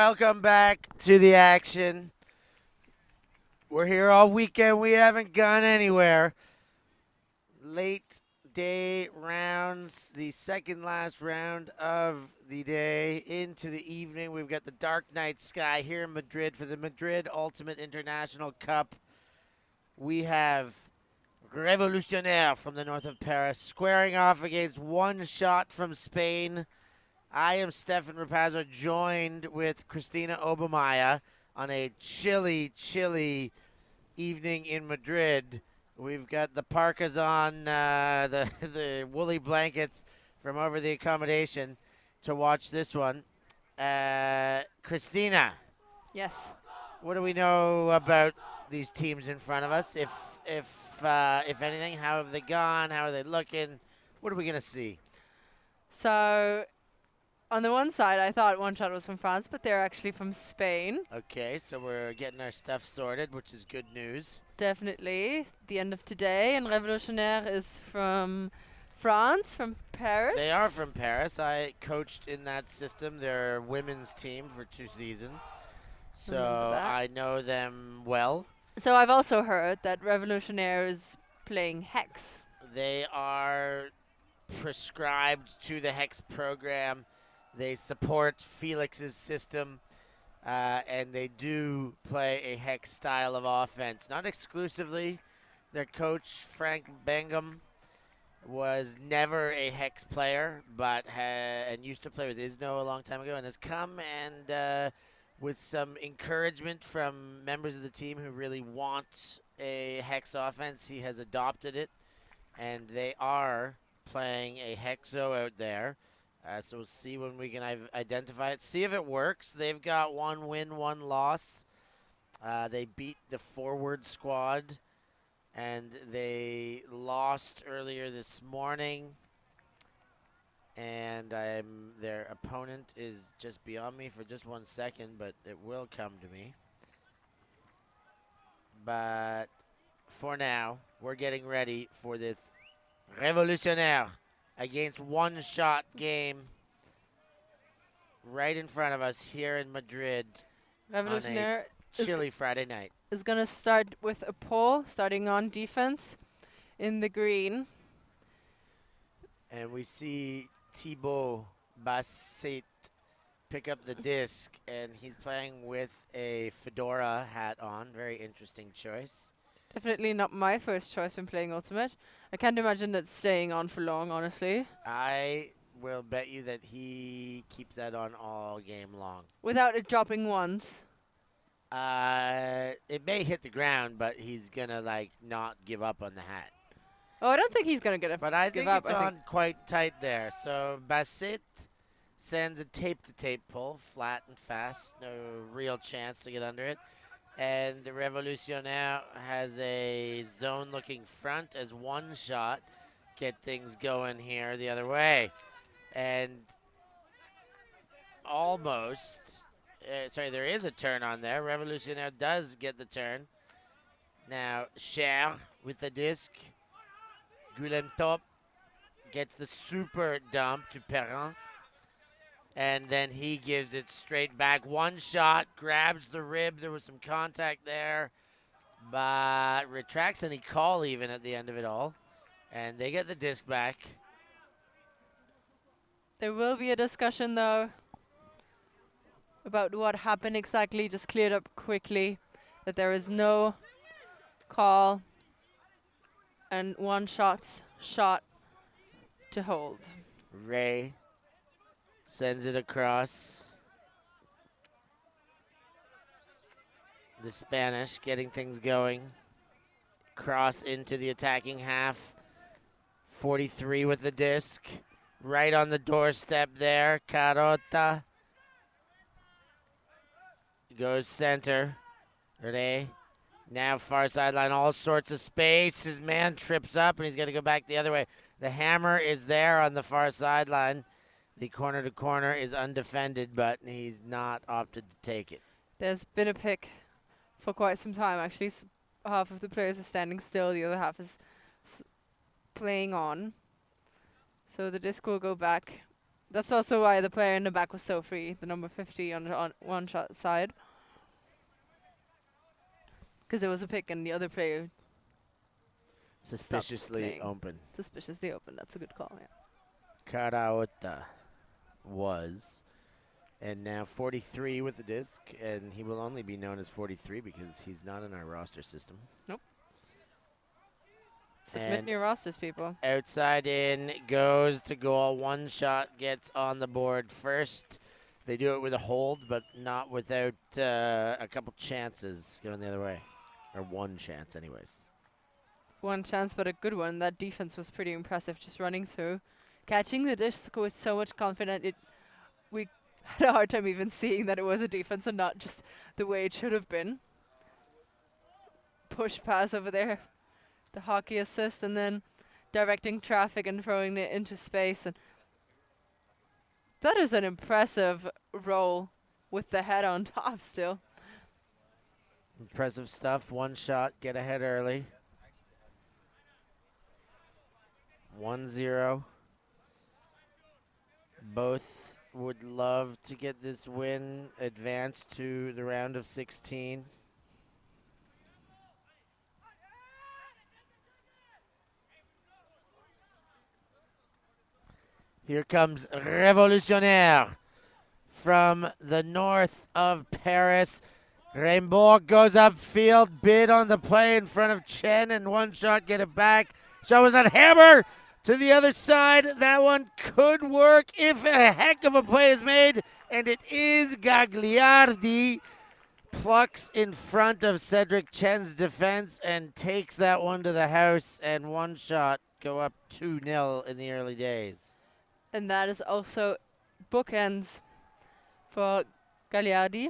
Welcome back to the action. We're here all weekend. We haven't gone anywhere. Late day rounds, the second last round of the day into the evening. We've got the dark night sky here in Madrid for the Madrid Ultimate International Cup. We have Revolutionnaire from the north of Paris squaring off against One Shot from Spain. I am Stefan Rapazzo, joined with Christina Obermeier on a chilly, chilly evening in Madrid. We've got the parkas on, the woolly blankets from over the accommodation to watch this one. Christina. Yes. What do we know about these teams in front of us? If anything, how have they gone? How are they looking? What are we gonna see? So, on the one side, I thought One Shot was from France, but they're actually from Spain. Okay, so we're getting our stuff sorted, which is good news. Definitely. The end of today. And Revolutionnaire is from France, from Paris. They are from Paris. I coached in that system, their women's team, for 2 seasons. So I know them well. So I've also heard that Revolutionnaire is playing Hex. They are prescribed to the Hex program. They support Felix's system, and they do play a Hex style of offense. Not exclusively. Their coach, Frank Bangam, was never a Hex player, but and used to play with Isno a long time ago, and has come and with some encouragement from members of the team who really want a Hex offense, he has adopted it, and they are playing a Hexo out there. So we'll see when we can identify it. See if it works. They've got 1 win, 1 loss. They beat the forward squad, and they lost earlier this morning. And their opponent is just beyond me for just 1 second, but it will come to me. But for now, we're getting ready for this Revolutionnaire against One Shot game right in front of us here in Madrid Revolutionnaire on a chilly Friday night. Is going to start with a pull, starting on defense in the green. And we see Thibaut Basset pick up the disc, and he's playing with a fedora hat on. Very interesting choice. Definitely not my first choice when playing Ultimate. I can't imagine that staying on for long, honestly. I will bet you that he keeps that on all game long. Without it dropping once. It may hit the ground, but he's going to, not give up on the hat. Oh, I don't think he's going to get it. But I think it's on quite tight there. So Basset sends a tape-to-tape pull, flat and fast. No real chance to get under it. And the Revolutionnaire has a zone-looking front as One Shot get things going here the other way. And almost, there is a turn on there. Revolutionnaire does get the turn. Now, Cher with the disc. Guillem Top gets the super dump to Perrin. And then he gives it straight back. One Shot, grabs the rib. There was some contact there, but retracts any call even at the end of it all. And they get the disc back. There will be a discussion, though, about what happened exactly. Just cleared up quickly that there is no call and One Shot's shot to hold. Ray sends it across. The Spanish getting things going. Cross into the attacking half. 43 with the disc. Right on the doorstep there. Carota. Goes center. Ray. Now far sideline, all sorts of space. His man trips up, and he's going to go back the other way. The hammer is there on the far sideline. The corner-to-corner is undefended, but he's not opted to take it. There's been a pick for quite some time, actually. Half of the players are standing still. The other half is playing on. So the disc will go back That's also why the player in the back was so free, the number 50 on one shot side. Because there was a pick and the other player Suspiciously open. suspiciously open. That's a good call, yeah. Karaota was. And now 43 with the disc, and he will only be known as 43 because he's not in our roster system. Nope. Submit your rosters, people. Outside in, goes to goal. One shot gets on the board first. They do it with a hold, but not without a couple chances going the other way. Or one chance, anyways. One chance, but a good one. That defense was pretty impressive, just running through. Catching the disc with so much confidence. We had a hard time even seeing that it was a defense and not just the way it should have been. Push pass over there. The hockey assist, and then directing traffic and throwing it into space. And that is an impressive roll with the head on top still. Impressive stuff. One shot, get ahead early. 1-0. Both would love to get this win, advance to the round of 16. Here comes Révolutionnaire from the north of Paris. Raimbourg goes upfield, bid on the play in front of Chen, and one shot, get it back. Shot was on Hammer to the other side. That one could work if a heck of a play is made, and it is Gagliardi. Plucks in front of Cedric Chen's defense and takes that one to the house, and one shot, go up 2-0 in the early days. And that is also bookends for Gagliardi.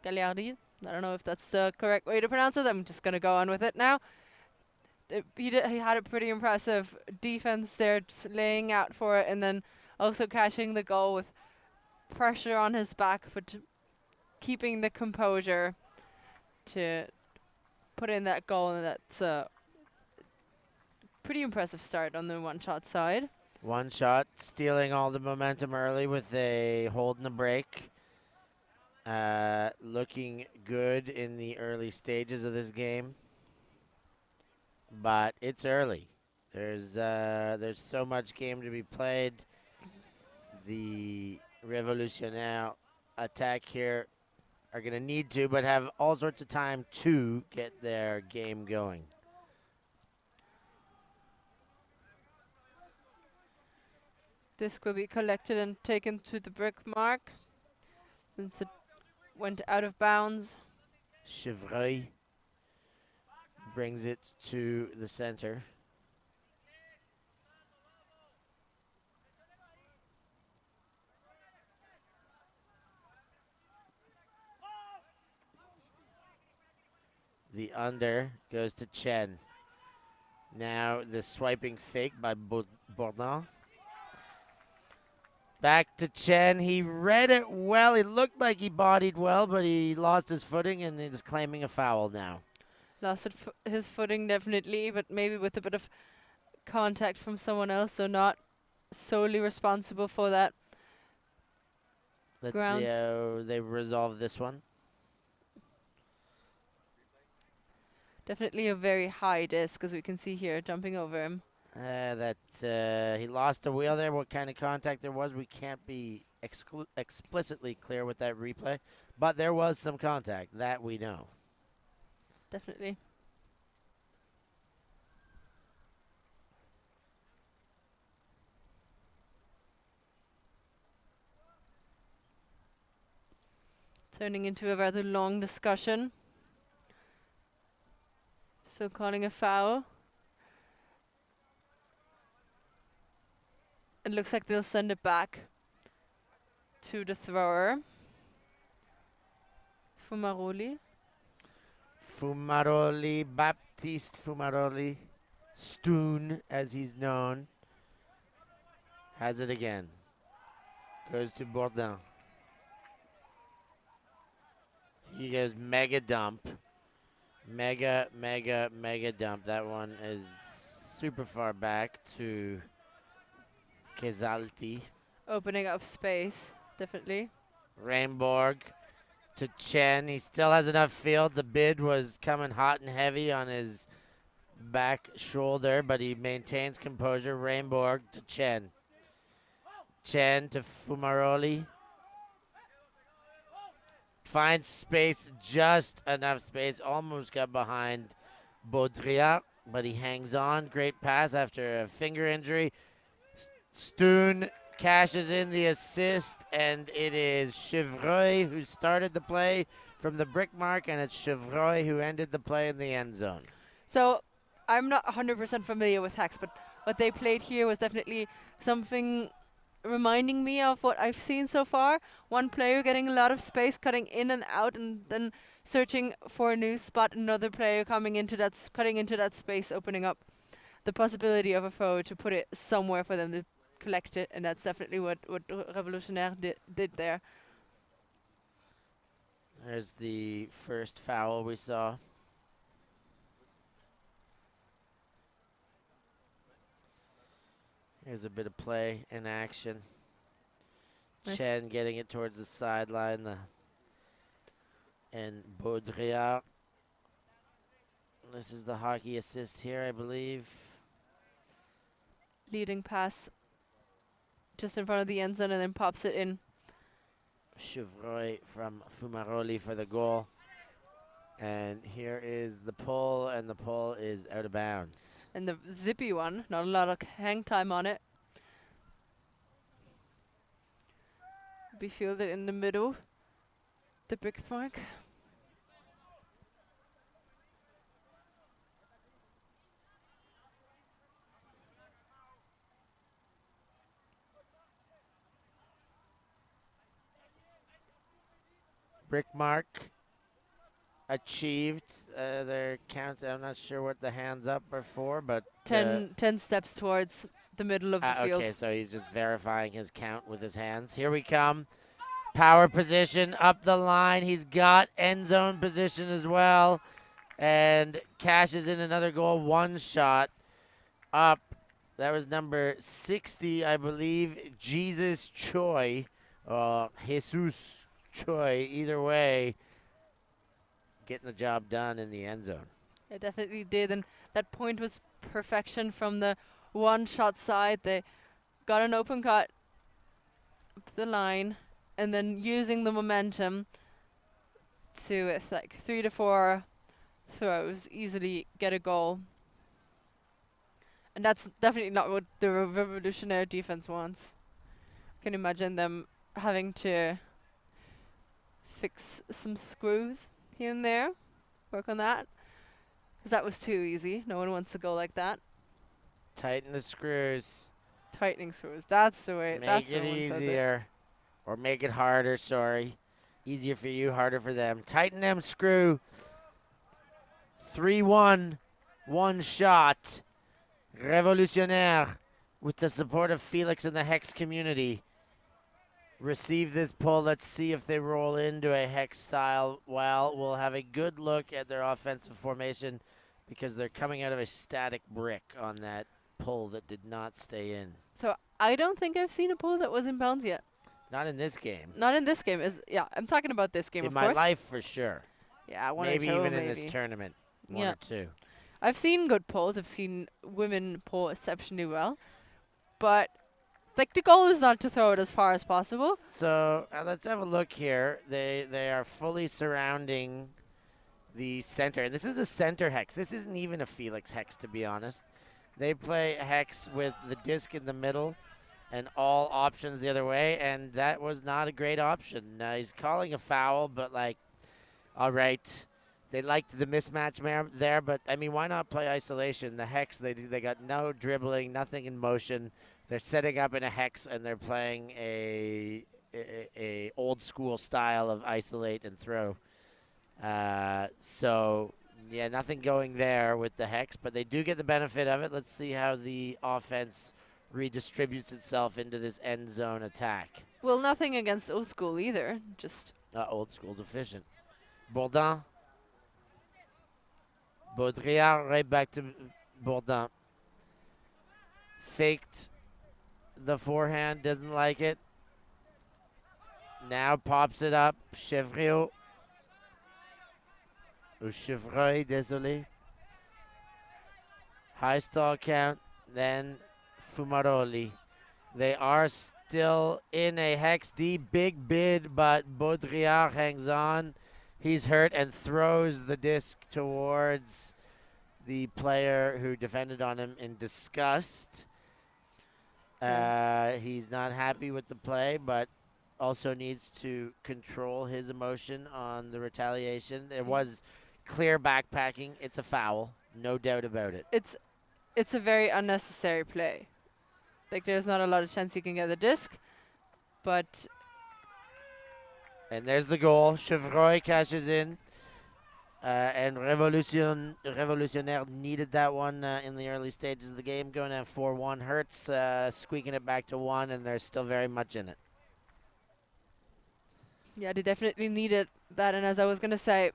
Gagliardi. I don't know if that's the correct way to pronounce it. I'm just going to go on with it now. He had a pretty impressive defense there, just laying out for it, and then also catching the goal with pressure on his back, but keeping the composure to put in that goal. And that's a pretty impressive start on the one-shot side. One shot, stealing all the momentum early with a hold and a break. Looking good in the early stages of this game. But it's early. There's so much game to be played. The Révolutionnaire attack here are going to need to, but have all sorts of time to get their game going. This will be collected and taken to the brick mark since it went out of bounds. Chevreuil brings it to the center. The under goes to Chen. Now the swiping fake by Bourdon. Back to Chen. He read it well. It looked like he bodied well, but he lost his footing and is claiming a foul now. Lost his footing definitely, but maybe with a bit of contact from someone else, so not solely responsible for that. Let's see how they resolve this one. Definitely a very high disc, as we can see here, jumping over him. He lost a wheel there. What kind of contact there was, we can't be explicitly clear with that replay. But there was some contact, that we know. Definitely. Turning into a rather long discussion. So calling a foul. It looks like they'll send it back to the thrower. Fumaroli. Fumaroli, Baptiste Fumaroli, Stoon as he's known, has it again. Goes to Bourdon. He goes mega dump. Mega dump. That one is super far back to Chesalti. Opening up space, definitely. Rainborg to Chen. He still has enough field. The bid was coming hot and heavy on his back shoulder, but he maintains composure. Rainborg to Chen. Chen to Fumaroli. Finds space, just enough space. Almost got behind Baudrillard, but he hangs on. Great pass after a finger injury. Stoon cashes in the assist, and it is Chevreuil who started the play from the brick mark, and it's Chevreuil who ended the play in the end zone. So I'm not 100% familiar with Hex, but what they played here was definitely something reminding me of what I've seen so far. One player getting a lot of space, cutting in and out, and then searching for a new spot. Another player coming into that, cutting into that space, opening up the possibility of a throw to put it somewhere for them to collect it, and that's definitely what Revolutionnaire did there. There's the first foul we saw. Here's a bit of play in action. Nice. Chen getting it towards the sideline. And Baudrillard. This is the hockey assist here, I believe. Leading pass just in front of the end zone and then pops it in. Chevreuil from Fumaroli for the goal. And here is the pull, and the pull is out of bounds. And the zippy one, not a lot of hang time on it. Be fielded in the middle. The brick mark. Brick mark achieved their count. I'm not sure what the hands up are for, but 10 steps towards the middle of the field. Okay, so he's just verifying his count with his hands. Here we come. Power position up the line. He's got end zone position as well, and cashes in another goal. One shot up. That was number 60, I believe. Jesus Choi. Jesus Choi. Either way, getting the job done in the end zone. It definitely did, and that point was perfection from the one-shot side. They got an open cut up the line, and then using the momentum to, with like 3 to 4 throws, easily get a goal. And that's definitely not what the Revolutionary defense wants. I can imagine them having to fix some screws here and there, work on that. Because that was too easy. No one wants to go like that. Tighten the screws. Tightening screws. That's the way. Make it easier. Or make it harder, sorry. Easier for you, harder for them. Tighten them screw. 3-1. One shot. Revolutionnaire, with the support of Felix and the Hex community, receive this pull. Let's see if they roll into a Hex style. Well, we'll have a good look at their offensive formation because they're coming out of a static brick on that pull that did not stay in. So I don't think I've seen a pull that was in bounds yet. Not in this game. Not in this game. Yeah, I'm talking about this game, in of my course. life, for sure. Yeah, one maybe or two, even maybe. in this tournament. One or two. I've seen good pulls. I've seen women pull exceptionally well. But, like, the goal is not to throw it as far as possible. So, let's have a look here. They are fully surrounding the center. And this is a center Hex. This isn't even a Felix Hex, to be honest. They play a Hex with the disc in the middle and all options the other way, and that was not a great option. He's calling a foul, but, like, all right. They liked the mismatch there, but, I mean, why not play isolation? The Hex, they got no dribbling, nothing in motion. They're setting up in a Hex, and they're playing a old-school style of isolate and throw. So, yeah, nothing going there with the Hex, but they do get the benefit of it. Let's see how the offense redistributes itself into this end zone attack. Well, nothing against old school either. Just old school's efficient. Bourdin. Baudrillard right back to Bourdin. Faked the forehand, doesn't like it. Now pops it up. Chevreuil. Ou Chevreuil, désolé. High stall count, then Fumaroli. They are still in a Hex D big bid, but Baudrillard hangs on. He's hurt and throws the disc towards the player who defended on him in disgust. He's not happy with the play, but also needs to control his emotion on the retaliation. There was clear backpacking. It's a foul, no doubt about it. It's a very unnecessary play. Like, there's not a lot of chance you can get the disc, but... And there's the goal. Chevreuil cashes in. And Revolutionnaire needed that one in the early stages of the game. Going at 4-1. Hurts squeaking it back to 1, and they're still very much in it. Yeah, they definitely needed that. And as I was going to say,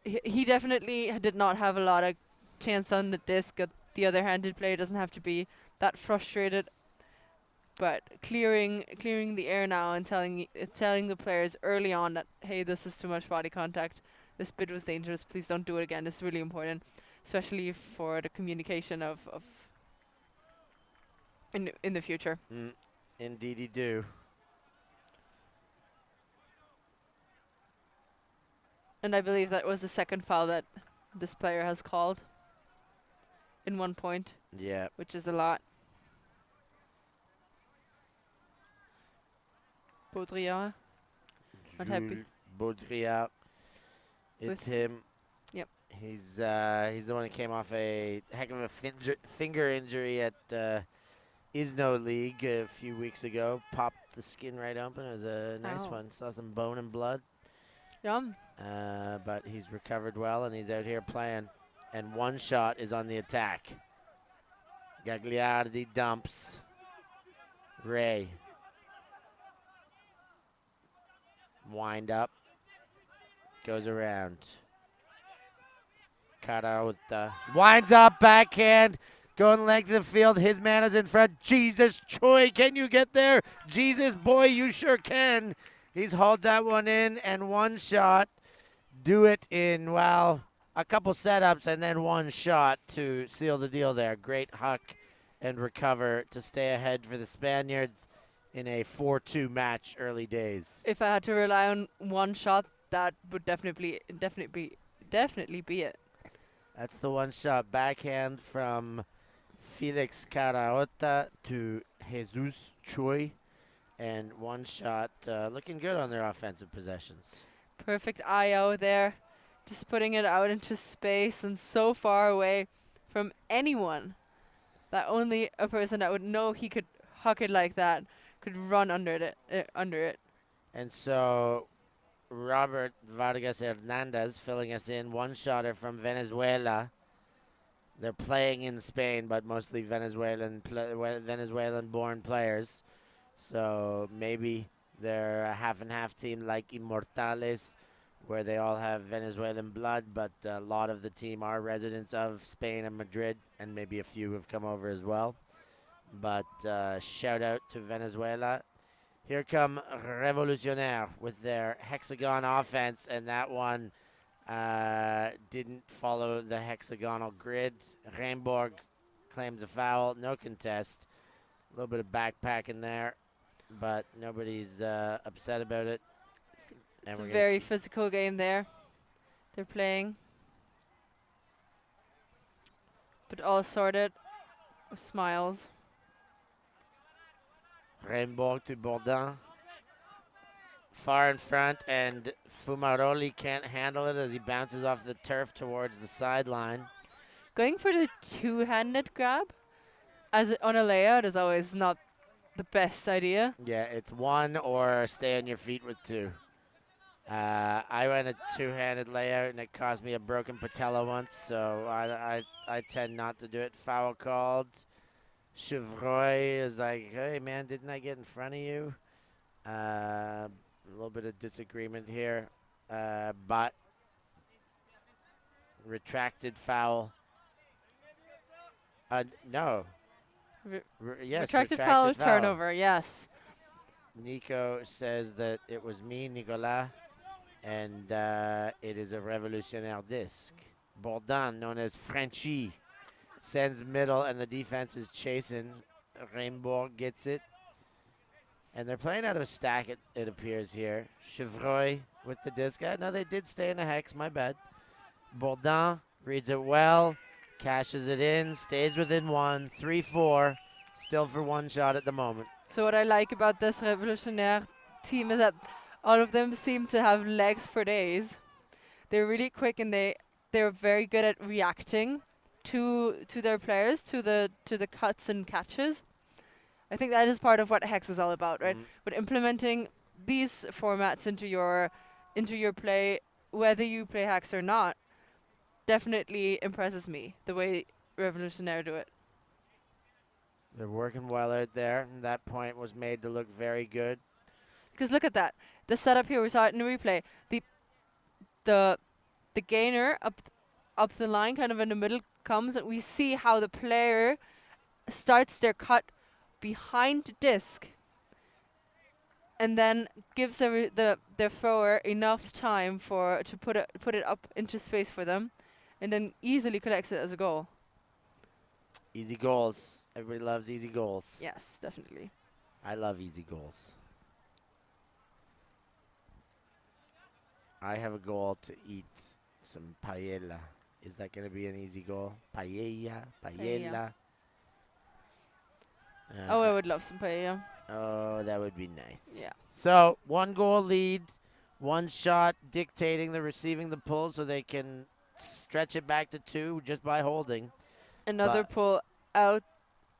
he definitely did not have a lot of chance on the disc. The other-handed player doesn't have to be that frustrated. But clearing the air now and telling the players early on that, hey, this is too much body contact. This bid was dangerous. Please don't do it again. This is really important, especially for the communication of in the future. Indeed, you do. And I believe that was the second foul that this player has called in 1 point. Yeah. Which is a lot. Baudrillard. Not happy. Baudrillard. It's him. Yep. He's the one who came off a heck of a finger injury at Isno League a few weeks ago. Popped the skin right open. It was a nice one. Saw some bone and blood. Yum. But he's recovered well, and he's out here playing. And one shot is on the attack. Gagliardi dumps. Ray. Wind up. Goes around. Carauta. Winds up, backhand. Going length of the field. His man is in front. Jesus, Choi, can you get there? Jesus, boy, you sure can. He's hauled that one in, and one shot. Do it in, well, a couple setups and then one shot to seal the deal there. Great huck and recover to stay ahead for the Spaniards in a 4-2 match early days. If I had to rely on one shot, that would definitely be it. That's the one shot backhand from Felix Carauta to Jesus Choi. And one shot looking good on their offensive possessions. Perfect IO there. Just putting it out into space and so far away from anyone that only a person that would know he could huck it like that could run under it. And so Robert Vargas Hernandez filling us in. One-shotter from Venezuela. They're playing in Spain, but mostly Venezuelan-born players. So maybe they're a half-and-half team like Immortales, where they all have Venezuelan blood, but a lot of the team are residents of Spain and Madrid, and maybe a few have come over as well. But shout out to Venezuela. Here come Revolutionnaire with their hexagon offense, and that one didn't follow the hexagonal grid. Reimborg claims a foul, no contest. A little bit of backpacking there, but nobody's upset about it. It's a very physical game there. They're playing, but all sorted with smiles. Reimborg to Bourdin. Far in front, and Fumaroli can't handle it as he bounces off the turf towards the sideline. Going for the two-handed grab on a layout is always not the best idea. Yeah, it's one or stay on your feet with two. I went a two-handed layout, and it cost me a broken patella once, so I tend not to do it. Foul called. Chevreuil is like, hey, man, didn't I get in front of you? A little bit of disagreement here, but retracted foul. No. Yes, retracted foul, turnover, yes. Nico says that it was me, Nicola, and it is a revolutionnaire disc. Bourdin, known as Frenchie, sends middle, and the defense is chasing. Rainbourg gets it. And they're playing out of a stack, it appears here. Chevreuil with the disc. No, they did stay in a hex, my bad. Bourdin reads it well, cashes it in, stays within one, 3-4, still for one shot at the moment. So what I like about this Revolutionnaire team is that all of them seem to have legs for days. They're really quick and they're very good at reacting to their players, to the cuts and catches. I think that is part of what Hex is all about, right? But implementing these formats into your play, whether you play Hex or not, definitely impresses me, the way Revolutionnaire do it. They're working well out there, and that point was made to look very good. Because look at that. The setup here, we saw it in the replay. The gainer up the line, kind of in the middle, comes, and we see how the player starts their cut behind the disc and then gives their thrower enough time to put it up into space for them, and then easily collects it as a goal. Easy goals. Everybody loves easy goals. Yes, definitely. I love easy goals. I have a goal to eat some paella. Is that going to be an easy goal? Paella. Oh, I would love some paella. Oh, that would be nice. Yeah. So, 1-goal lead, 1 shot dictating the receiving the pull so they can stretch it back to 2 just by holding. Another pull out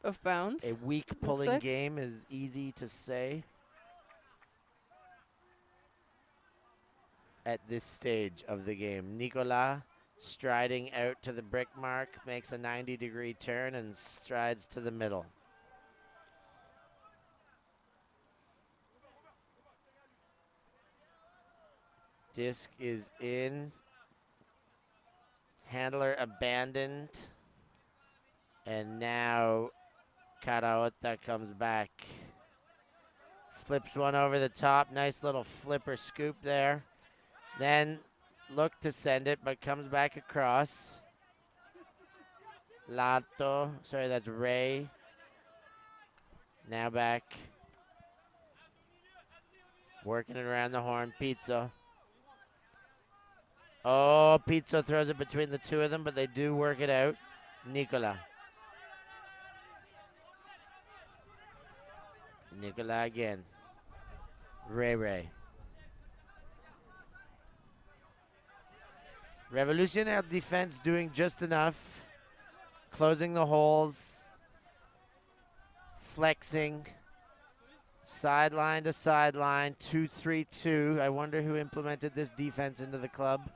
of bounds. A weak pulling game is easy to say at this stage of the game. Nicola striding out to the brick mark, makes a 90-degree turn and strides to the middle. Disc is in. Handler abandoned. And now Karaota comes back. Flips one over the top. Nice little flipper scoop there. Then look to send it, but comes back across. Lato. Sorry, that's Ray. Now back. Working it around the horn. Pizzo. Oh, Pizzo throws it between the two of them, but they do work it out. Nicola. Nicola again. Ray. Revolutionnaire defense doing just enough. Closing the holes. Flexing. Sideline to sideline. 2-3-2. I wonder who implemented this defense into the club.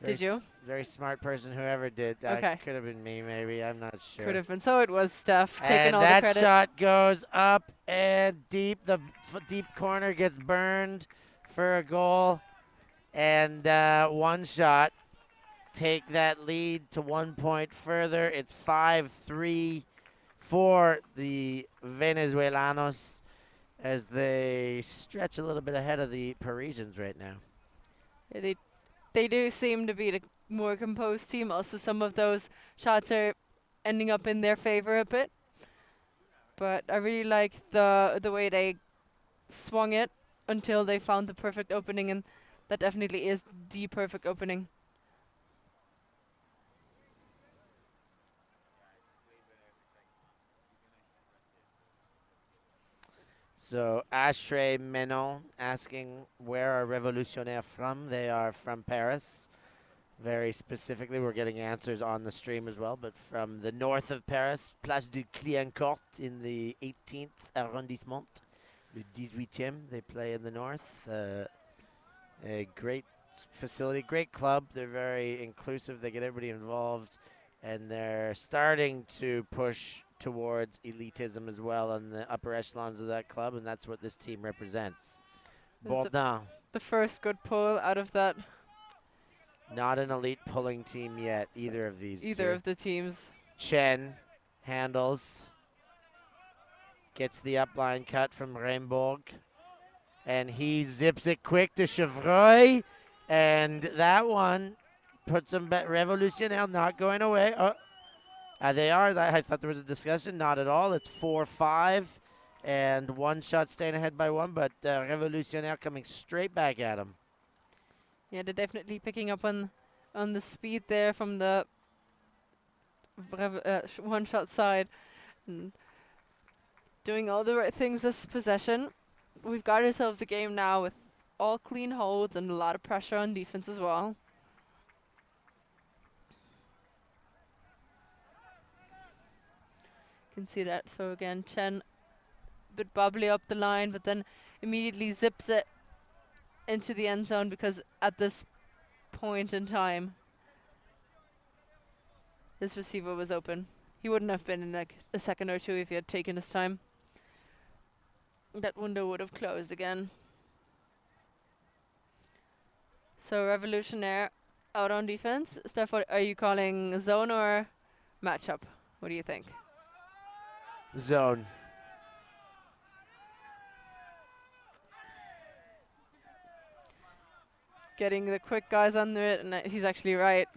Did you? Very smart person, whoever did. Okay. Could have been me, maybe. I'm not sure. Could have been. So it was Steph taking all the that credit. shot goes up and deep. The deep corner gets burned for a goal. And 1 shot. Take that lead to 1 point further. It's 5-3 for the Venezuelanos as they stretch a little bit ahead of the Parisians right now. Yeah, they do seem to be the more composed team. Also, some of those shots are ending up in their favor a bit. But I really like the way they swung it until they found the perfect opening, and that definitely is the perfect opening. So Ashtray Menon asking where are Revolutionnaire from. They are from Paris. Very specifically, we're getting answers on the stream as well, but from the north of Paris, Place du Clignancourt in the 18th arrondissement, le 18e. They play in the north. A great facility, great club. They're very inclusive. They get everybody involved, and they're starting to push towards elitism as well in the upper echelons of that club, and that's what this team represents. Bourdin. The first good pull out of that. Not an elite pulling team yet, either of these Either of the teams. Chen handles. Gets the upline cut from Reimborg. And he zips it quick to Chevreuil. And that one puts him back. Revolutionnaire not going away. They are. I thought there was a discussion. Not at all. It's 4-5. And one shot staying ahead by one. But Revolutionnaire coming straight back at him. Yeah, they're definitely picking up on the speed there from the one-shot side. And doing all the right things this possession. We've got ourselves a game now with all clean holds and a lot of pressure on defense as well. Can see that throw again. Chen a bit bubbly up the line, but then immediately zips it into the end zone because at this point in time, his receiver was open. He wouldn't have been in like a second or two if he had taken his time. That window would have closed again. So Revolutionnaire out on defense. Steph, what are you calling zone or matchup? What do you think? Zone. Getting the quick guys under it, and he's actually right.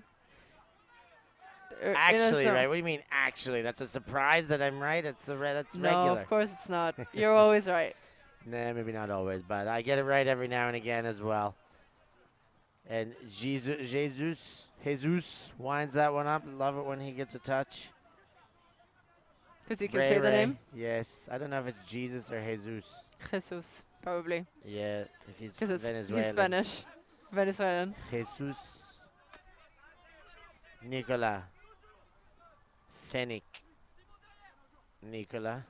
Actually right? What do you mean actually? That's a surprise that I'm right? That's that's no, regular. No, of course it's not. You're always right. Nah, maybe not always, but I get it right every now and again as well. And Jesus winds that one up. Love it when he gets a touch. Because you can say the name? Yes. I don't know if it's Jesus or Jesus. Jesus, probably. Yeah, if he's Venezuelan. He's Spanish. Venezuelan. Jesus. Nicola. Fennec. Nicola.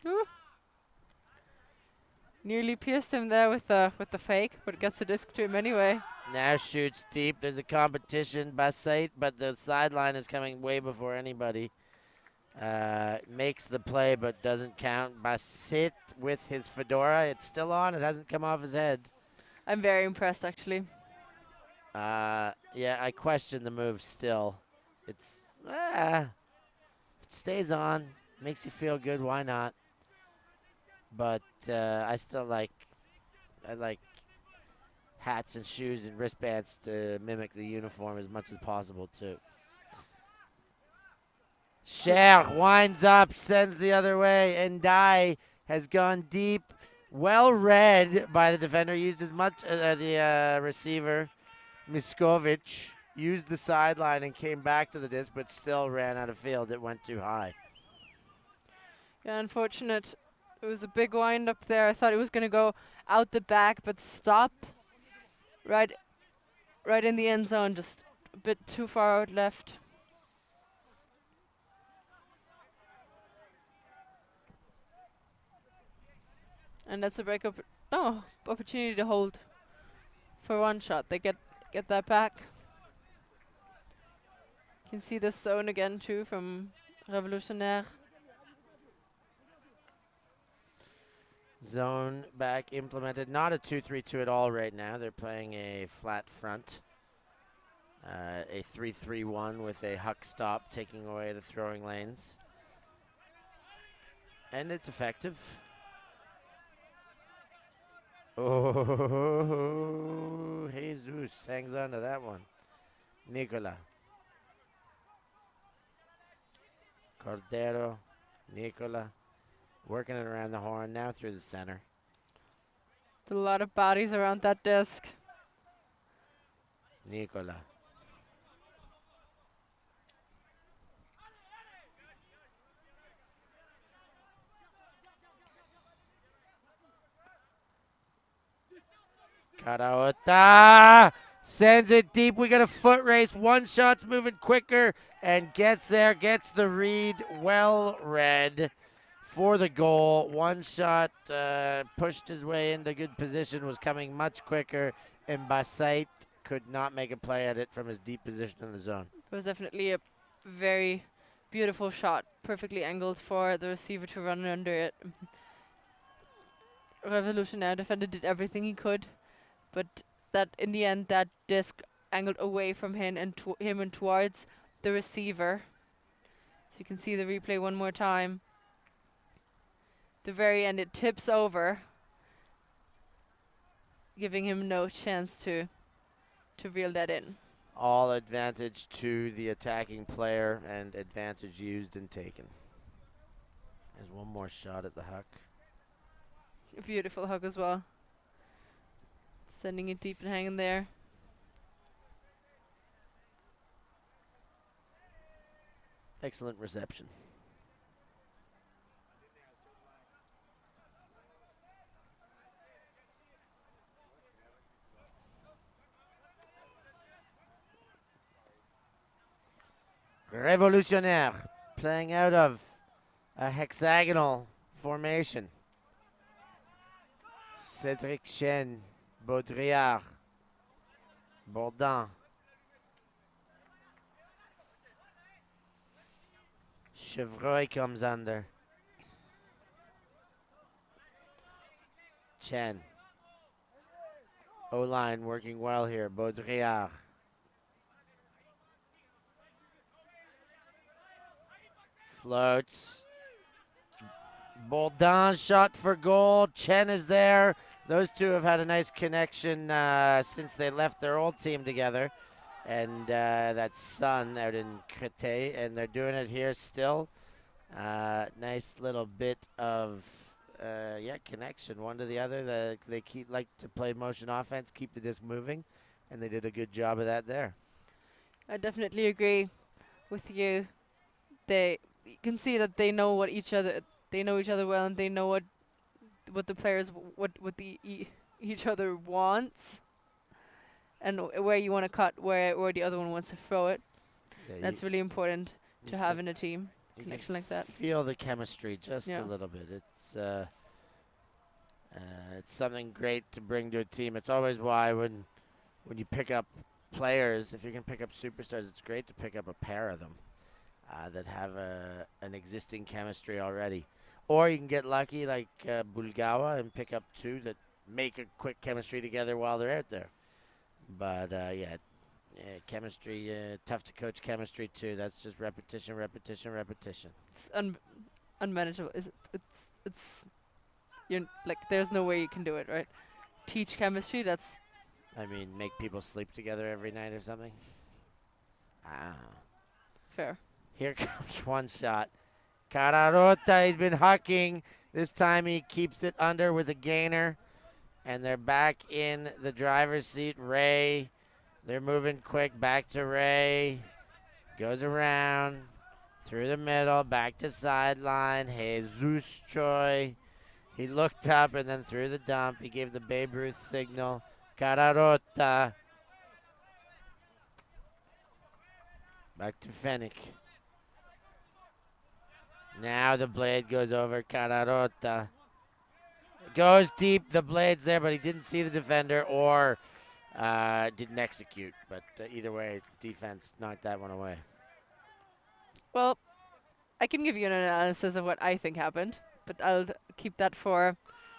Ooh. Nearly pierced him there with the fake, but gets the disc to him anyway. Now shoots deep. There's a competition by sight, but the sideline is coming way before anybody. Makes the play, but doesn't count. Basset with his fedora. It's still on. It hasn't come off his head. I'm very impressed, actually. Yeah, I question the move still. It's if it stays on, makes you feel good. Why not? But I still like hats and shoes and wristbands to mimic the uniform as much as possible too. Cher winds up, sends the other way, and Dai has gone deep. Well read by the defender. Used as much the receiver, Miskovic, used the sideline and came back to the disc, but still ran out of field. It went too high. Yeah, unfortunate. It was a big wind up there. I thought it was going to go out the back, but stopped right in the end zone, just a bit too far out left. And that's a break up. No, opportunity to hold for one shot. They get that back. You can see the zone again too from Revolutionnaire. Zone back implemented. Not a 2-3-2 at all right now. They're playing a flat front. A 3-3-1 with a huck stop taking away the throwing lanes. And it's effective. Oh, Jesus hangs on to that one. Nicola. Cordero. Nicola. Working it around the horn, now through the center. There's a lot of bodies around that disc. Nicola. Karaota sends it deep. We got a foot race. One shot's moving quicker and gets there. Gets the read. Well read for the goal. One shot pushed his way into good position. Was coming much quicker. And Basait could not make a play at it from his deep position in the zone. It was definitely a very beautiful shot. Perfectly angled for the receiver to run under it. Revolutionnaire defender did everything he could. But that in the end, that disc angled away from him and towards the receiver. So you can see the replay one more time. The very end, it tips over, giving him no chance to reel that in. All advantage to the attacking player and advantage used and taken. There's one more shot at the huck. A beautiful hug as well. Sending it deep and hanging there. Excellent reception. Révolutionnaire, playing out of a hexagonal formation. Cédric Chen, Baudrillard, Bourdin, Chevreuil comes under. Chen. O-line working well here, Baudrillard. Floats. Bourdin shot for goal. Chen is there. Those two have had a nice connection since they left their old team together. And that's Sun out in Créteil. And they're doing it here still. Nice little bit of connection one to the other. They like to play motion offense, keep the disc moving. And they did a good job of that there. I definitely agree with you. You can see that they know what each other well, and they know what the players each other wants, and where you want to cut, where the other one wants to throw it. Yeah, That's really important to have in a team, connection like that. Feel the chemistry just a little bit. It's something great to bring to a team. It's always why when you pick up players, if you can pick up superstars, it's great to pick up a pair of them that have an existing chemistry already. Or you can get lucky like Bulgawa and pick up two that make a quick chemistry together while they're out there. But chemistry, tough to coach chemistry too. That's just repetition, repetition, repetition. It's unmanageable. It's you're like, there's no way you can do it, right? Teach chemistry. That's. I mean, make people sleep together every night or something. Fair. Here comes one shot. Cararota, he's been hucking. This time he keeps it under with a gainer. And they're back in the driver's seat. Ray, they're moving quick. Back to Ray. Goes around. Through the middle. Back to sideline. Jesus Choi. He looked up and then threw the dump. He gave the Babe Ruth signal. Cararota. Back to Fennick. Now the blade goes over Cararota. Goes deep, the blade's there, but he didn't see the defender or didn't execute. But either way, defense knocked that one away. Well, I can give you an analysis of what I think happened, but I'll keep that for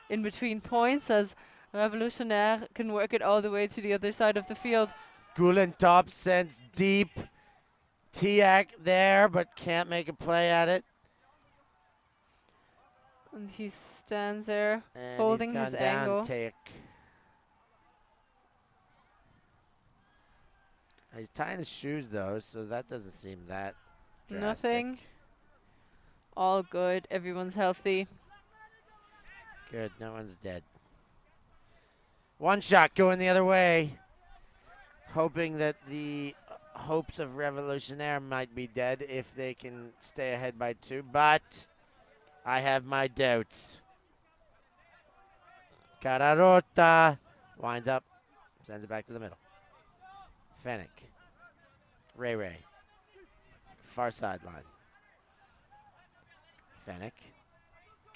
in between points, as Révolutionnaire can work it all the way to the other side of the field. Gullentop sends deep. Tiak there, but can't make a play at it. And he stands there, And holding he's gone his down, angle. Tiak. He's tying his shoes, though, so that doesn't seem that drastic. Nothing. All good. Everyone's healthy. Good. No one's dead. One shot going the other way. Hoping that the hopes of Révolutionnaire might be dead if they can stay ahead by 2, but I have my doubts. Cararota winds up, sends it back to the middle. Fennick. Ray. Far sideline. Fennick.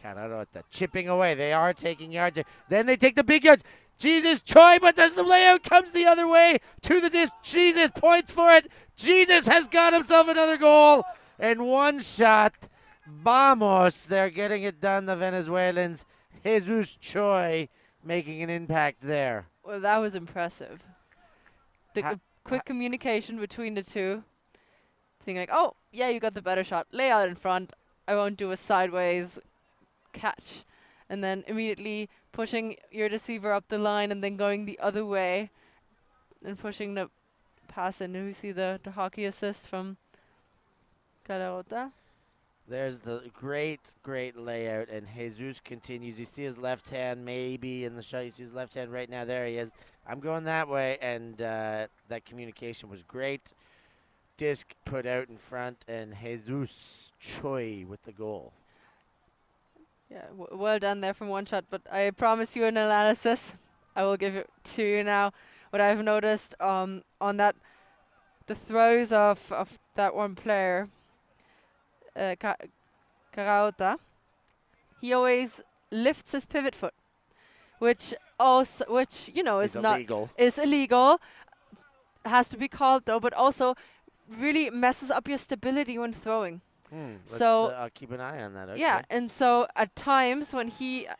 Cararota chipping away. They are taking yards here. Then they take the big yards. Jesus Choi, but the layout comes the other way to the disc. Jesus points for it. Jesus has got himself another goal. And one shot. Vamos. They're getting it done, the Venezuelans. Jesus Choi making an impact there. Well, that was impressive. The quick communication between the two. thinking like, oh, yeah, you got the better shot. Lay out in front. I won't do a sideways catch. And then immediately pushing your deceiver up the line and then going the other way and pushing the pass in. We see the hockey assist from Carota. There's the great layout, and Jesus continues. You see his left hand maybe in the shot. You see his left hand right now. There he is. I'm going that way, and that communication was great. Disc put out in front, and Jesus Choi with the goal. Yeah, well done there from one shot, but I promise you an analysis. I will give it to you now. What I've noticed on that, the throws of that one player, Carauta, he always lifts his pivot foot, which you know is illegal. Is illegal. Has to be called though, but also really messes up your stability when throwing. So I'll keep an eye on that. Okay. Yeah, and so at times when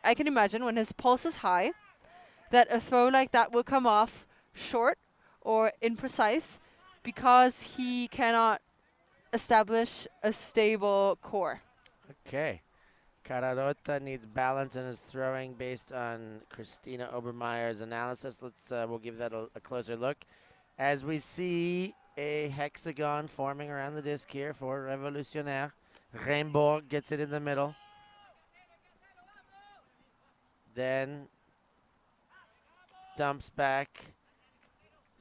I can imagine when his pulse is high, that a throw like that will come off short or imprecise because he cannot establish a stable core. Okay. Cararota needs balance in his throwing based on Christina Obermeier's analysis. We'll give that a closer look. As we see a hexagon forming around the disc here for Revolutionnaire. Reimbourg gets it in the middle. Then dumps back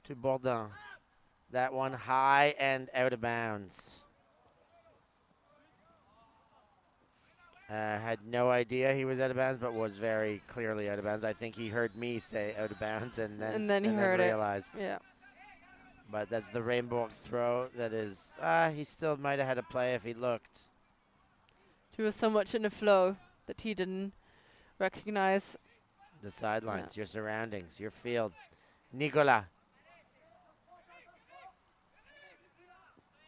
to Bourdin. That one high and out of bounds. Had no idea he was out of bounds, but was very clearly out of bounds. I think he heard me say out of bounds and then he realized. Yeah. But that's the Reimbourg throw. That is, he still might have had a play if he looked. He was so much in the flow that he didn't recognize the sidelines, your surroundings, your field. Nicola.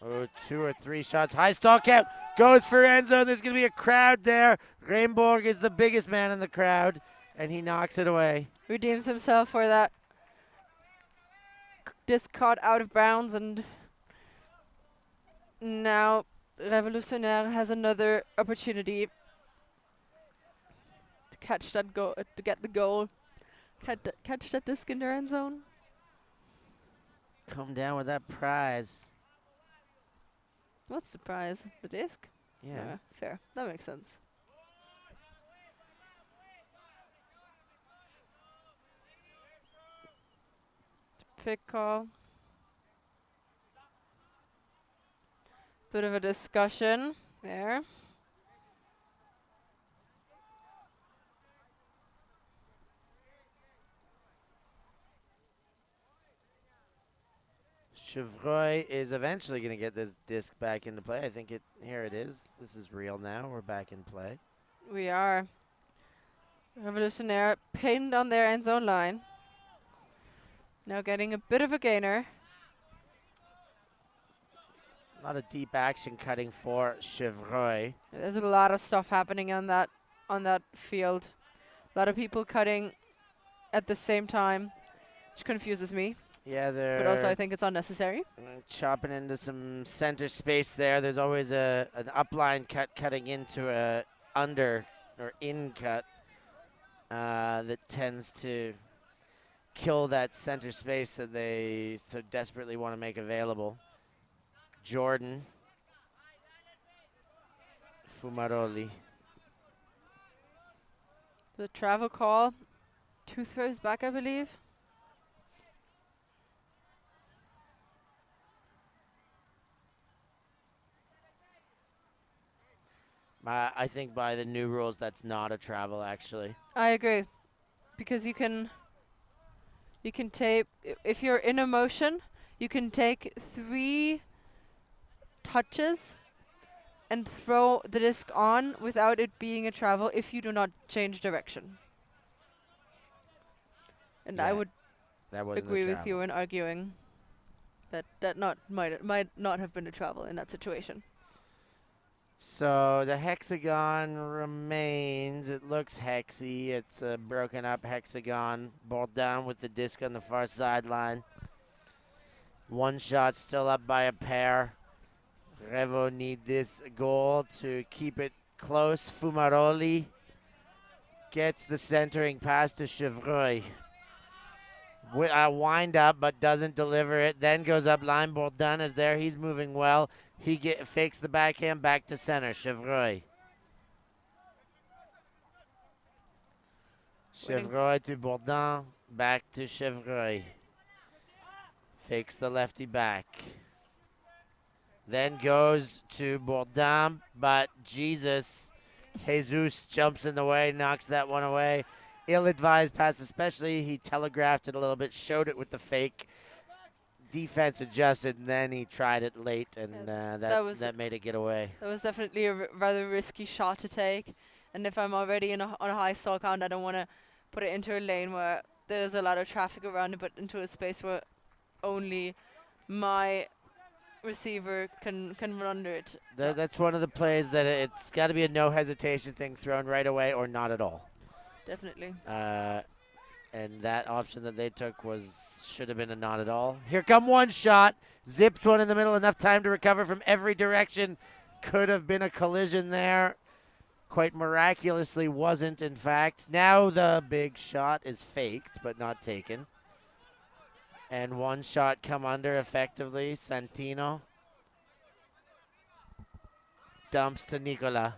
Oh, 2 or 3 shots. High stalk out. Goes for end zone. There's going to be a crowd there. Reimbourg is the biggest man in the crowd, and he knocks it away. Redeems himself for that disc caught out of bounds, and now Revolutionnaire has another opportunity to catch that goal, to get the goal, catch that disc in their end zone. Come down with that prize. What's the prize? The disc? Yeah. Fair. That makes sense. Pick call. Bit of a discussion there. Chevreuil is eventually going to get this disc back into play. I think here it is. This is real now. We're back in play. We are. Revolutionnaire pinned on their end zone line. Now getting a bit of a gainer. A lot of deep action cutting for Chevreuil. There's a lot of stuff happening on that field. A lot of people cutting at the same time, which confuses me. Yeah, but also I think it's unnecessary. Chopping into some center space there. There's always an upline cut cutting into a under or in cut that tends to kill that center space that they so desperately want to make available. Jordan Fumaroli. The travel call, 2 throws back, I believe. I think by the new rules, that's not a travel, actually. I agree, because you can tape, if you're in a motion, you can take 3 touches and throw the disc on without it being a travel if you do not change direction. And I would agree with you in arguing that might not have been a travel in that situation. So the hexagon remains. It looks hexy. It's a broken up hexagon. Ball down with the disc on the far sideline. One shot still up by a pair. Revo need this goal to keep it close. Fumaroli gets the centering pass to Chevreuil. Wind up, but doesn't deliver it. Then goes up line. Bourdin is there. He's moving well. He fakes the backhand back to center. Chevreuil. Chevreuil to Bourdin. Back to Chevreuil. Fakes the lefty back. Then goes to Bourdin, but Jesus jumps in the way, knocks that one away. Ill-advised pass, especially. He telegraphed it a little bit, showed it with the fake. Defense adjusted, and then he tried it late, and that made it get away. That was definitely a rather risky shot to take. And if I'm already on a high stall count, I don't want to put it into a lane where there's a lot of traffic around it, but into a space where only my receiver can run under it. That's one of the plays that it's got to be a no hesitation thing, thrown right away or not at all. Definitely. And that option that they took should have been a not at all. Here come one shot. Zipped one in the middle. Enough time to recover from every direction. Could have been a collision there. Quite miraculously wasn't, in fact. Now the big shot is faked but not taken. And one shot come under effectively. Santino dumps to Nicola.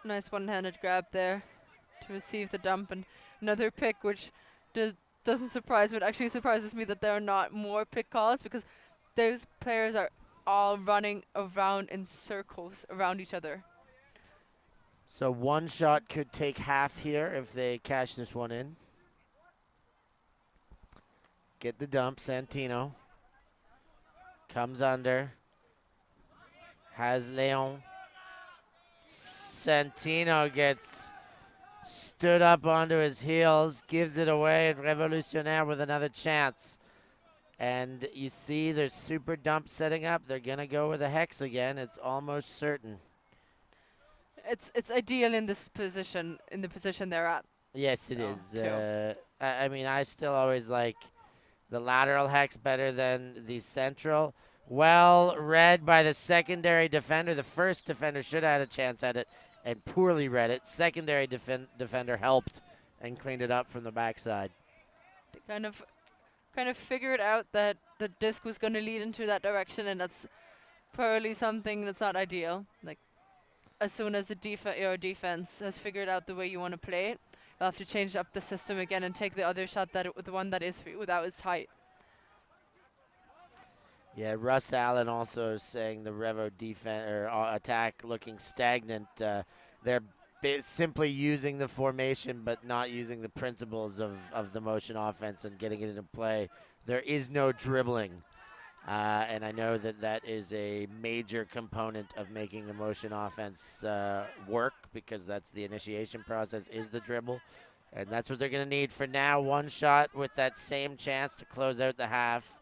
Nice one-handed grab there to receive the dump, and another pick, which doesn't surprise me. It actually surprises me that there are not more pick calls, because those players are all running around in circles around each other. So one shot could take half here if they cash this one in. Get the dump. Santino comes under. Has Leon. Santino gets stood up onto his heels, gives it away, and Revolutionnaire with another chance. And you see there's super dump setting up. They're going to go with a hex again. It's almost certain. It's ideal in this position, in the position they're at. Yes, it is. I mean, I still always like the lateral hex better than the central. Well read by the secondary defender. The first defender should have had a chance at it and poorly read it. Secondary defender helped and cleaned it up from the backside. They kind of figured out that the disc was going to lead into that direction, and that's probably something that's not ideal. Like, as soon as your defense has figured out the way you want to play it, you'll have to change up the system again and take the other shot, the one that is for you, that was tight. Yeah, Russ Allen also saying the Revo defense or attack looking stagnant. They're simply using the formation but not using the principles of the motion offense and getting it into play. There is no dribbling. And I know that is a major component of making the motion offense work, because that's the initiation process, is the dribble. And that's what they're going to need for now. One shot with that same chance to close out the half.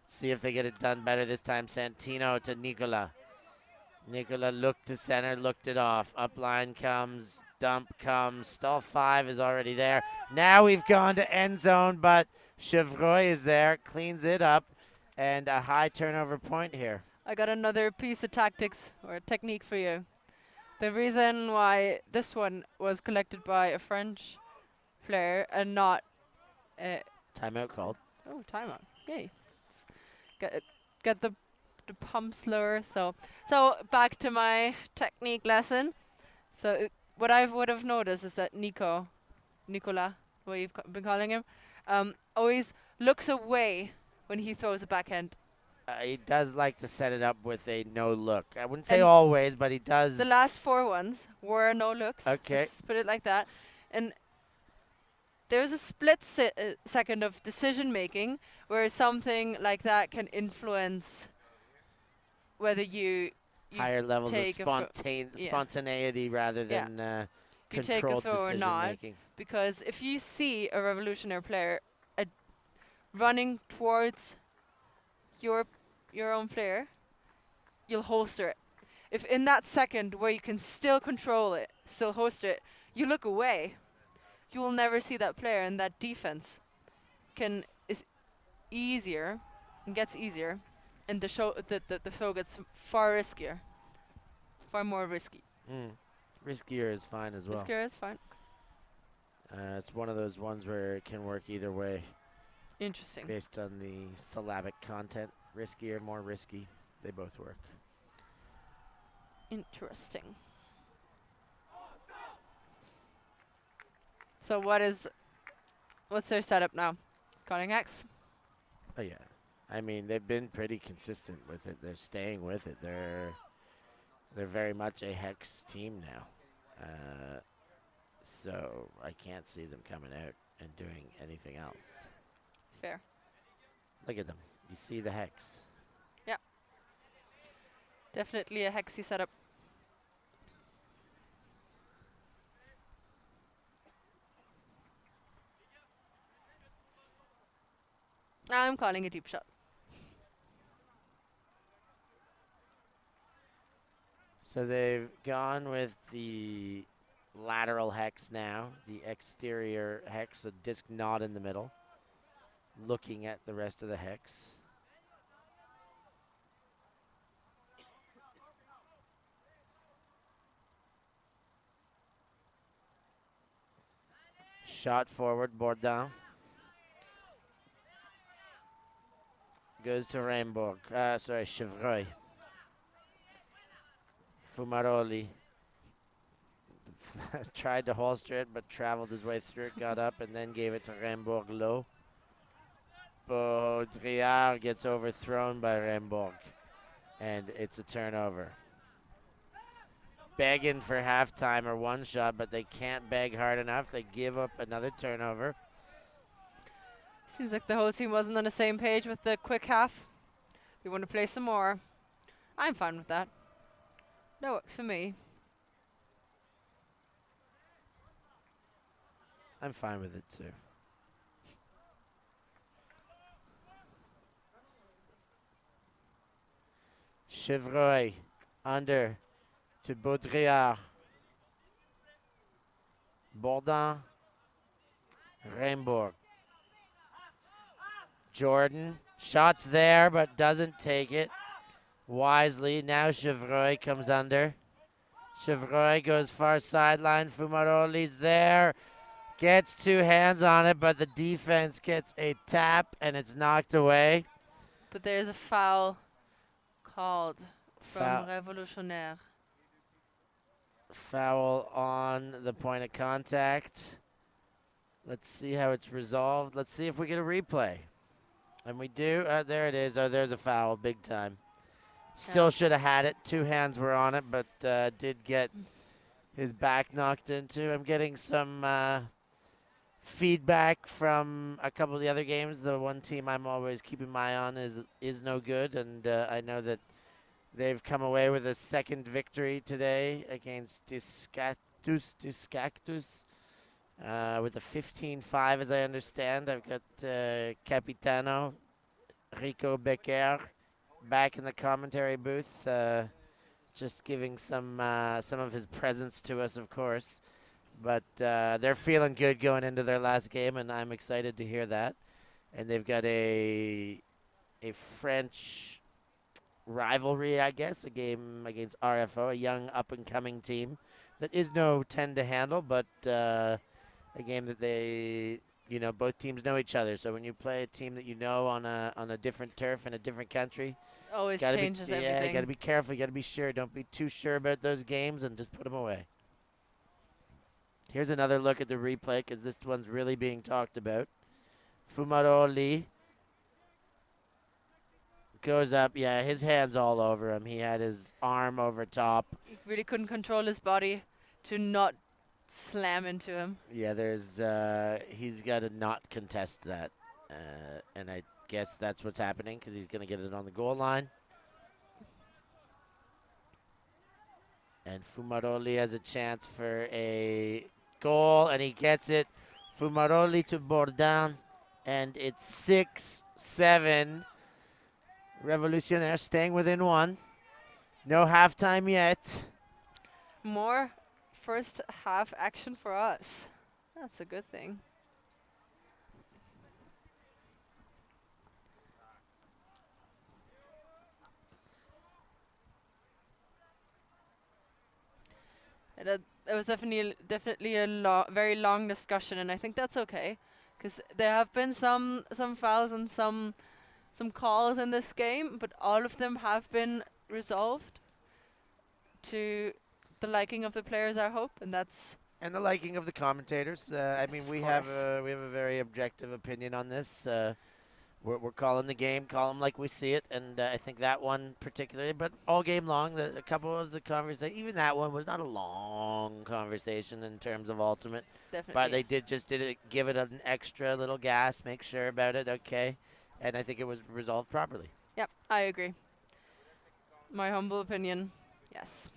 See if they get it done better this time. Santino to Nicola. Nicola looked to center, looked it off. Up line comes, dump comes. Stall 5 is already there. Now we've gone to end zone, but Chevreuil is there, cleans it up. And a high turnover point here. I got another piece of tactics or technique for you. The reason why this one was collected by a French player and not... Timeout called. Oh, timeout. Yay. Get the pump slower. So back to my technique lesson. So what I would have noticed is that Nicola, what you've been calling him, always looks away when he throws a backhand. He does like to set it up with a no look. I wouldn't say always, but he does. The last 4 ones were no looks. Okay. Let's put it like that. And there's a split second of decision making where something like that can influence whether you higher levels of spontaneity rather than controlled decision making. Because if you see a revolutionary player running towards your own player, you'll holster it. If in that second where you can still control it, still holster it, you look away, you will never see that player, and that defense is easier and gets easier and the show gets far riskier, far more risky. Riskier is fine as well. Riskier is fine. It's one of those ones where it can work either way. Interesting. Based on the syllabic content. Riskier, more risky. They both work. Interesting. So what's their setup now? Calling hex? Oh yeah. I mean, they've been pretty consistent with it. They're staying with it. They're very much a hex team now. So I can't see them coming out and doing anything else. Fair. Look at them. You see the hex. Yeah. Definitely a hexy setup. I'm calling a deep shot. So they've gone with the lateral hex now, the exterior hex, a disc not in the middle, looking at the rest of the hex. Shot forward, Bourdin. Goes to Raimbourg. Chevreuil. Fumaroli. Tried to holster it, but traveled his way through it, got up, and then gave it to Raimbourg low. Baudrillard gets overthrown by Raimbourg, and it's a turnover. Begging for halftime or one shot, but they can't beg hard enough. They give up another turnover. Seems like the whole team wasn't on the same page with the quick half. We want to play some more. I'm fine with that. That works for me. I'm fine with it too. Chevreuil under to Baudrillard. Bourdin. Raimbourg. Jordan. Shots there, but doesn't take it wisely. Now Chevreuil comes under. Chevreuil goes far sideline. Fumaroli's there. Gets two hands on it, but the defense gets a tap, and it's knocked away. But there's a foul called from Revolutionnaire. Foul on the point of contact. Let's see how it's resolved. Let's see if we get a replay. And we do. There it is. Oh, there's a foul, big time. Still should have had it. Two hands were on it, but did get his back knocked into. I'm getting some feedback from a couple of the other games. The one team I'm always keeping my eye on is no good, and I know that they've come away with a second victory today against Discactus with a 15-5, as I understand. I've got Capitano Rico Becker back in the commentary booth, just giving some of his presence to us, of course. But they're feeling good going into their last game, and I'm excited to hear that. And they've got a French rivalry, I guess, a game against RFO, a young up-and-coming team that is no 10 to handle, but a game that they, both teams know each other. So when you play a team that you know on a different turf in a different country, always changes everything. Yeah, you got to be careful. You got to be sure. Don't be too sure about those games and just put them away. Here's another look at the replay because this one's really being talked about. Fumaroli goes up. Yeah, his hand's all over him. He had his arm over top. He really couldn't control his body to not slam into him. Yeah, he's got to not contest that. And I guess that's what's happening because he's going to get it on the goal line. And Fumaroli has a chance for a goal, and he gets it. Fumaroli to Bourdin, and it's 6-7. Revolutionnaire staying within one. No halftime yet. More first half action for us. That's a good thing. It was definitely a very long discussion, and I think that's okay, because there have been some fouls and some calls in this game, but all of them have been resolved to the liking of the players, I hope, and that's And the liking of the commentators. I yes, mean, of we have course. we have a very objective opinion on this. We're calling the game, call them like we see it, and I think that one particularly, but all game long, a couple of the conversations, even that one was not a long conversation in terms of ultimate, but Definitely. they did it, give it an extra little gas, make sure about it, okay, and I think it was resolved properly. Yep, I agree. My humble opinion, yes.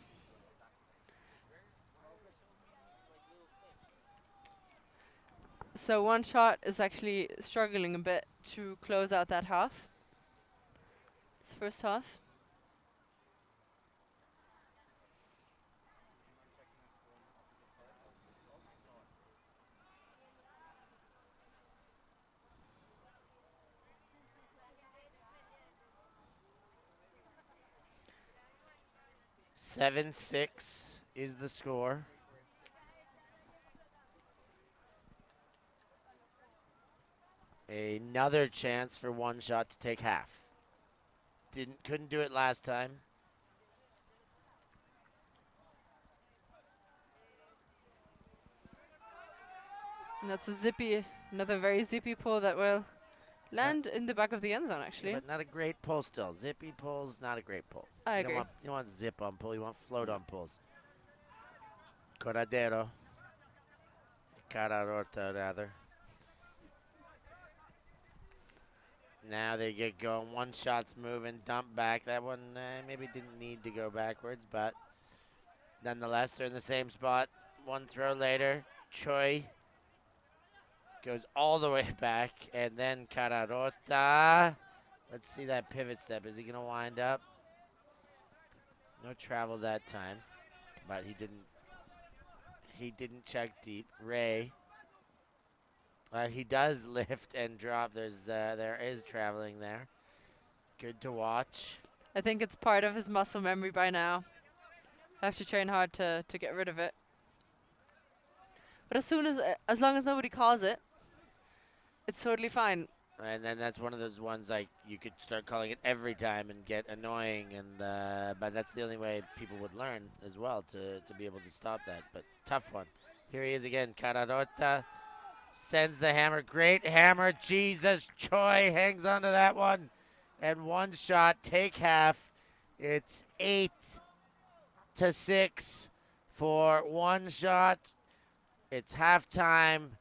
So One Shot is actually struggling a bit to close out that half. It's first half. Seven six is the score. Another chance for One Shot to take half. Couldn't do it last time. And that's another very zippy pull that will land in the back of the end zone, actually. But not a great pull still. Zippy pulls, not a great pull. I You agree. you don't want zip on pull, you want float on pulls. Corradero. Cararota, rather. Now they get going. One Shot's moving, dump back. That one maybe didn't need to go backwards, but nonetheless, they're in the same spot. One throw later, Choi goes all the way back, and then Cararota. Let's see that pivot step. Is he going to wind up? No travel that time, but he didn't check deep. Ray. He does lift and drop. There is traveling there. Good to watch. I think it's part of his muscle memory by now. I have to train hard to get rid of it. But as long as nobody calls it, it's totally fine. And then that's one of those ones like you could start calling it every time and get annoying, and but that's the only way people would learn as well to be able to stop that. But tough one. Here he is again. Cararota sends the hammer. Great hammer. Jesus. Choi hangs onto that one. And One Shot, take half. It's 8-6 for One Shot. It's halftime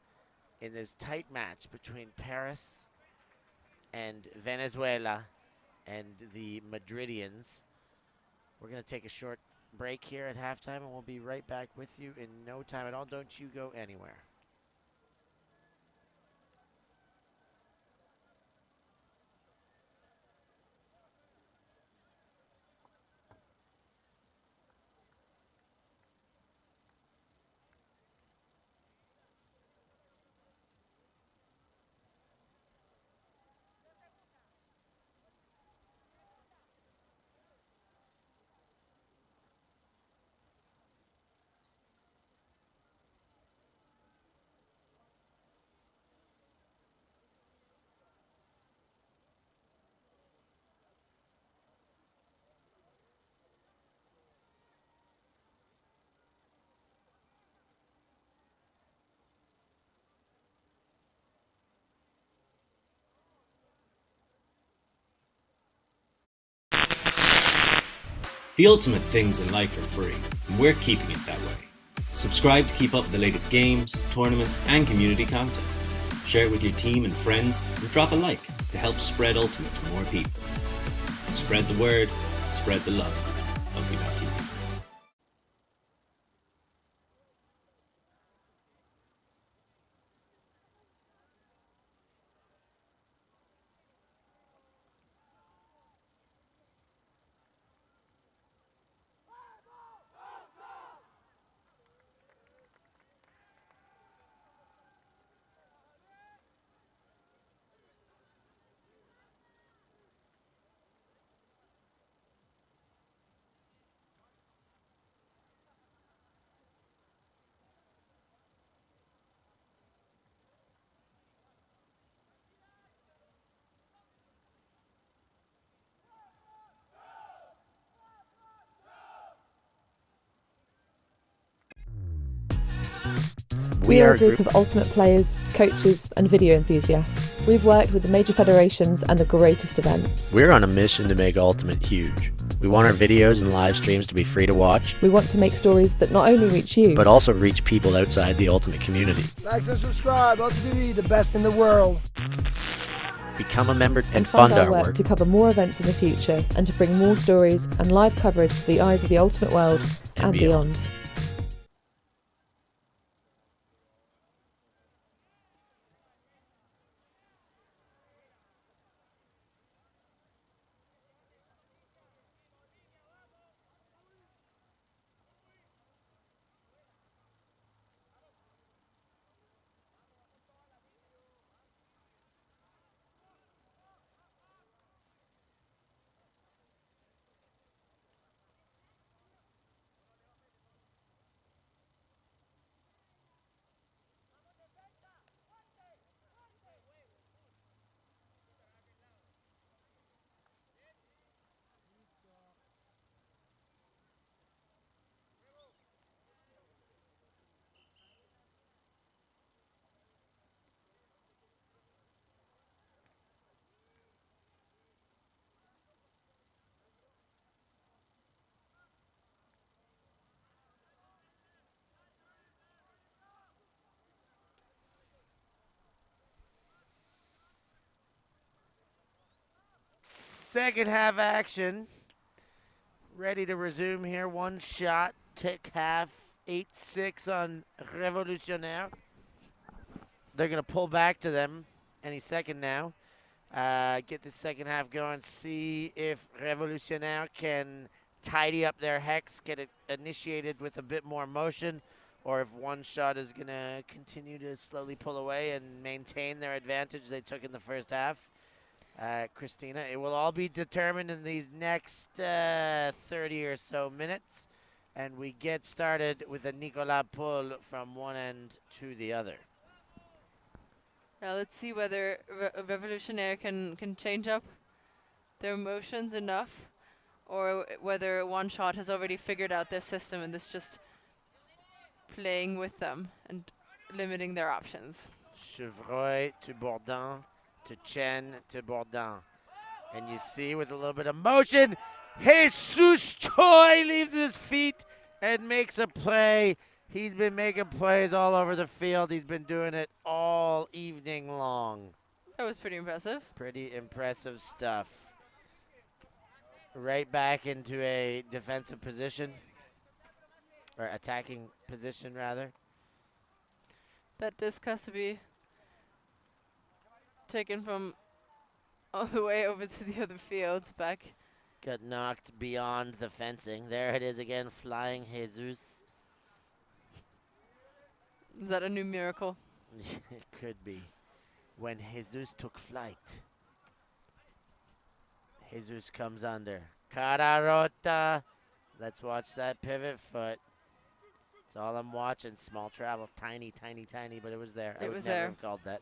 in this tight match between Paris and Venezuela and the Madridians. We're going to take a short break here at halftime, and we'll be right back with you in no time at all. Don't you go anywhere. The ultimate things in life are free, and we're keeping it that way. Subscribe to keep up with the latest games, tournaments, and community content. Share it with your team and friends, and drop a like to help spread Ultimate to more people. Spread the word, spread the love. Ultimate.tv. We are a group of ultimate players, coaches and video enthusiasts. We've worked with the major federations and the greatest events. We're on a mission to make Ultimate huge. We want our videos and live streams to be free to watch. We want to make stories that not only reach you, but also reach people outside the Ultimate community. Like and subscribe, Ultimate TV, the best in the world. Become a member and fund fund our our work work. to cover more events in the future and to bring more stories and live coverage to the eyes of the Ultimate world and beyond. Second half action. Ready to resume here. One shot. Tick half. 8-6 on Révolutionnaire. They're going to pull back to them any second now. Get the second half going. See if Révolutionnaire can tidy up their hex, get it initiated with a bit more motion, or if one shot is going to continue to slowly pull away and maintain their advantage they took in the first half. Christina, it will all be determined in these next 30 or so minutes, and we get started with a Nicola pull from one end to the other. Now let's see whether Revolutionnaire can change up their motions enough, or whether one shot has already figured out their system and is just playing with them and limiting their options. Chevreuil to Bourdin, to Chen, to Bourdin. And you see with a little bit of motion, Jesus Choi leaves his feet and makes a play. He's been making plays all over the field. He's been doing it all evening long. That was pretty impressive. Pretty impressive stuff. Right back into a defensive position, or attacking position rather. That disc has to be taken from all the way over to the other field back. Got knocked beyond the fencing. There it is again, flying Jesus. Is that a new miracle? It could be. When Jesus took flight, Jesus comes under. Cararota. Let's watch that pivot foot. That's all I'm watching. Small travel. Tiny, tiny, tiny, but it was there. I would never have called that.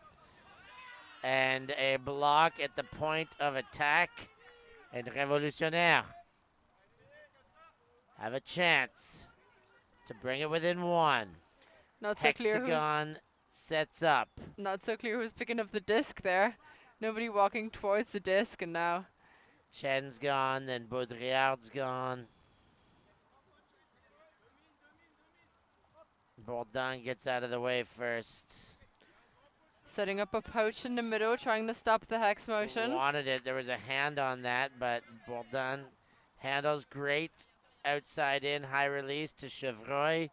And a block at the point of attack. And Révolutionnaire have a chance to bring it within one. Not so clear. Hexagon sets up. Not so clear who's picking up the disc there. Nobody walking towards the disc, and now Chen's gone, then Baudrillard's gone. Bourdin gets out of the way first. setting up a pouch in the middle, trying to stop the hex motion. Wanted it. There was a hand on that, but Bourdin handles great. Outside in, high release to Chevreuil.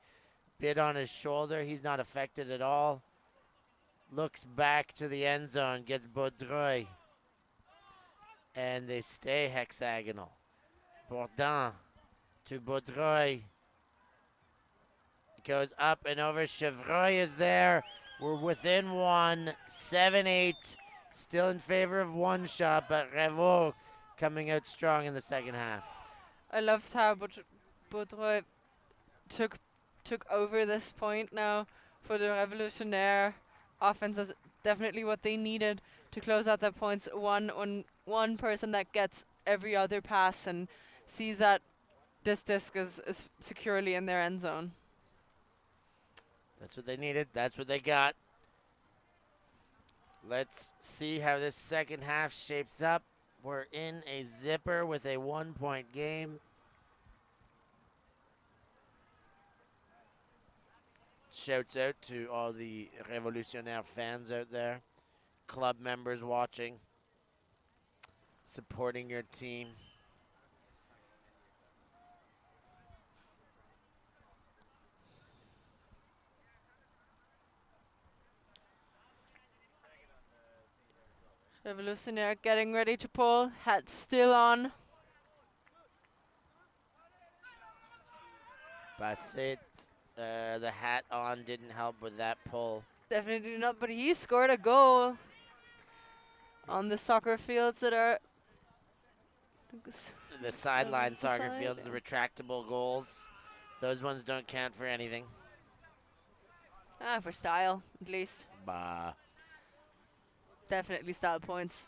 Bit on his shoulder. He's not affected at all. Looks back to the end zone, gets Baudreuil. And they stay hexagonal. Bourdin to Baudreuil. Goes up and over. Chevreuil is there. We're within one. 7-8. Still in favor of one shot, but Revo coming out strong in the second half. I loved how Baudreuil took over this point now for the Revolutionnaire. Offense is definitely what they needed to close out their points. One person that gets every other pass and sees that this disc is securely in their end zone. That's what they needed. That's what they got. Let's see how this second half shapes up. We're in a zipper with a 1-point game. Shouts out to all the Révolutionnaire fans out there, club members watching, supporting your team. Revolutionnaire getting ready to pull. Hat still on. Basset, the hat on didn't help with that pull. Definitely not, but he scored a goal on the soccer fields that are The sideline the soccer side, fields, the yeah. retractable goals, those ones don't count for anything. for style, at least. Bah. Definitely style points.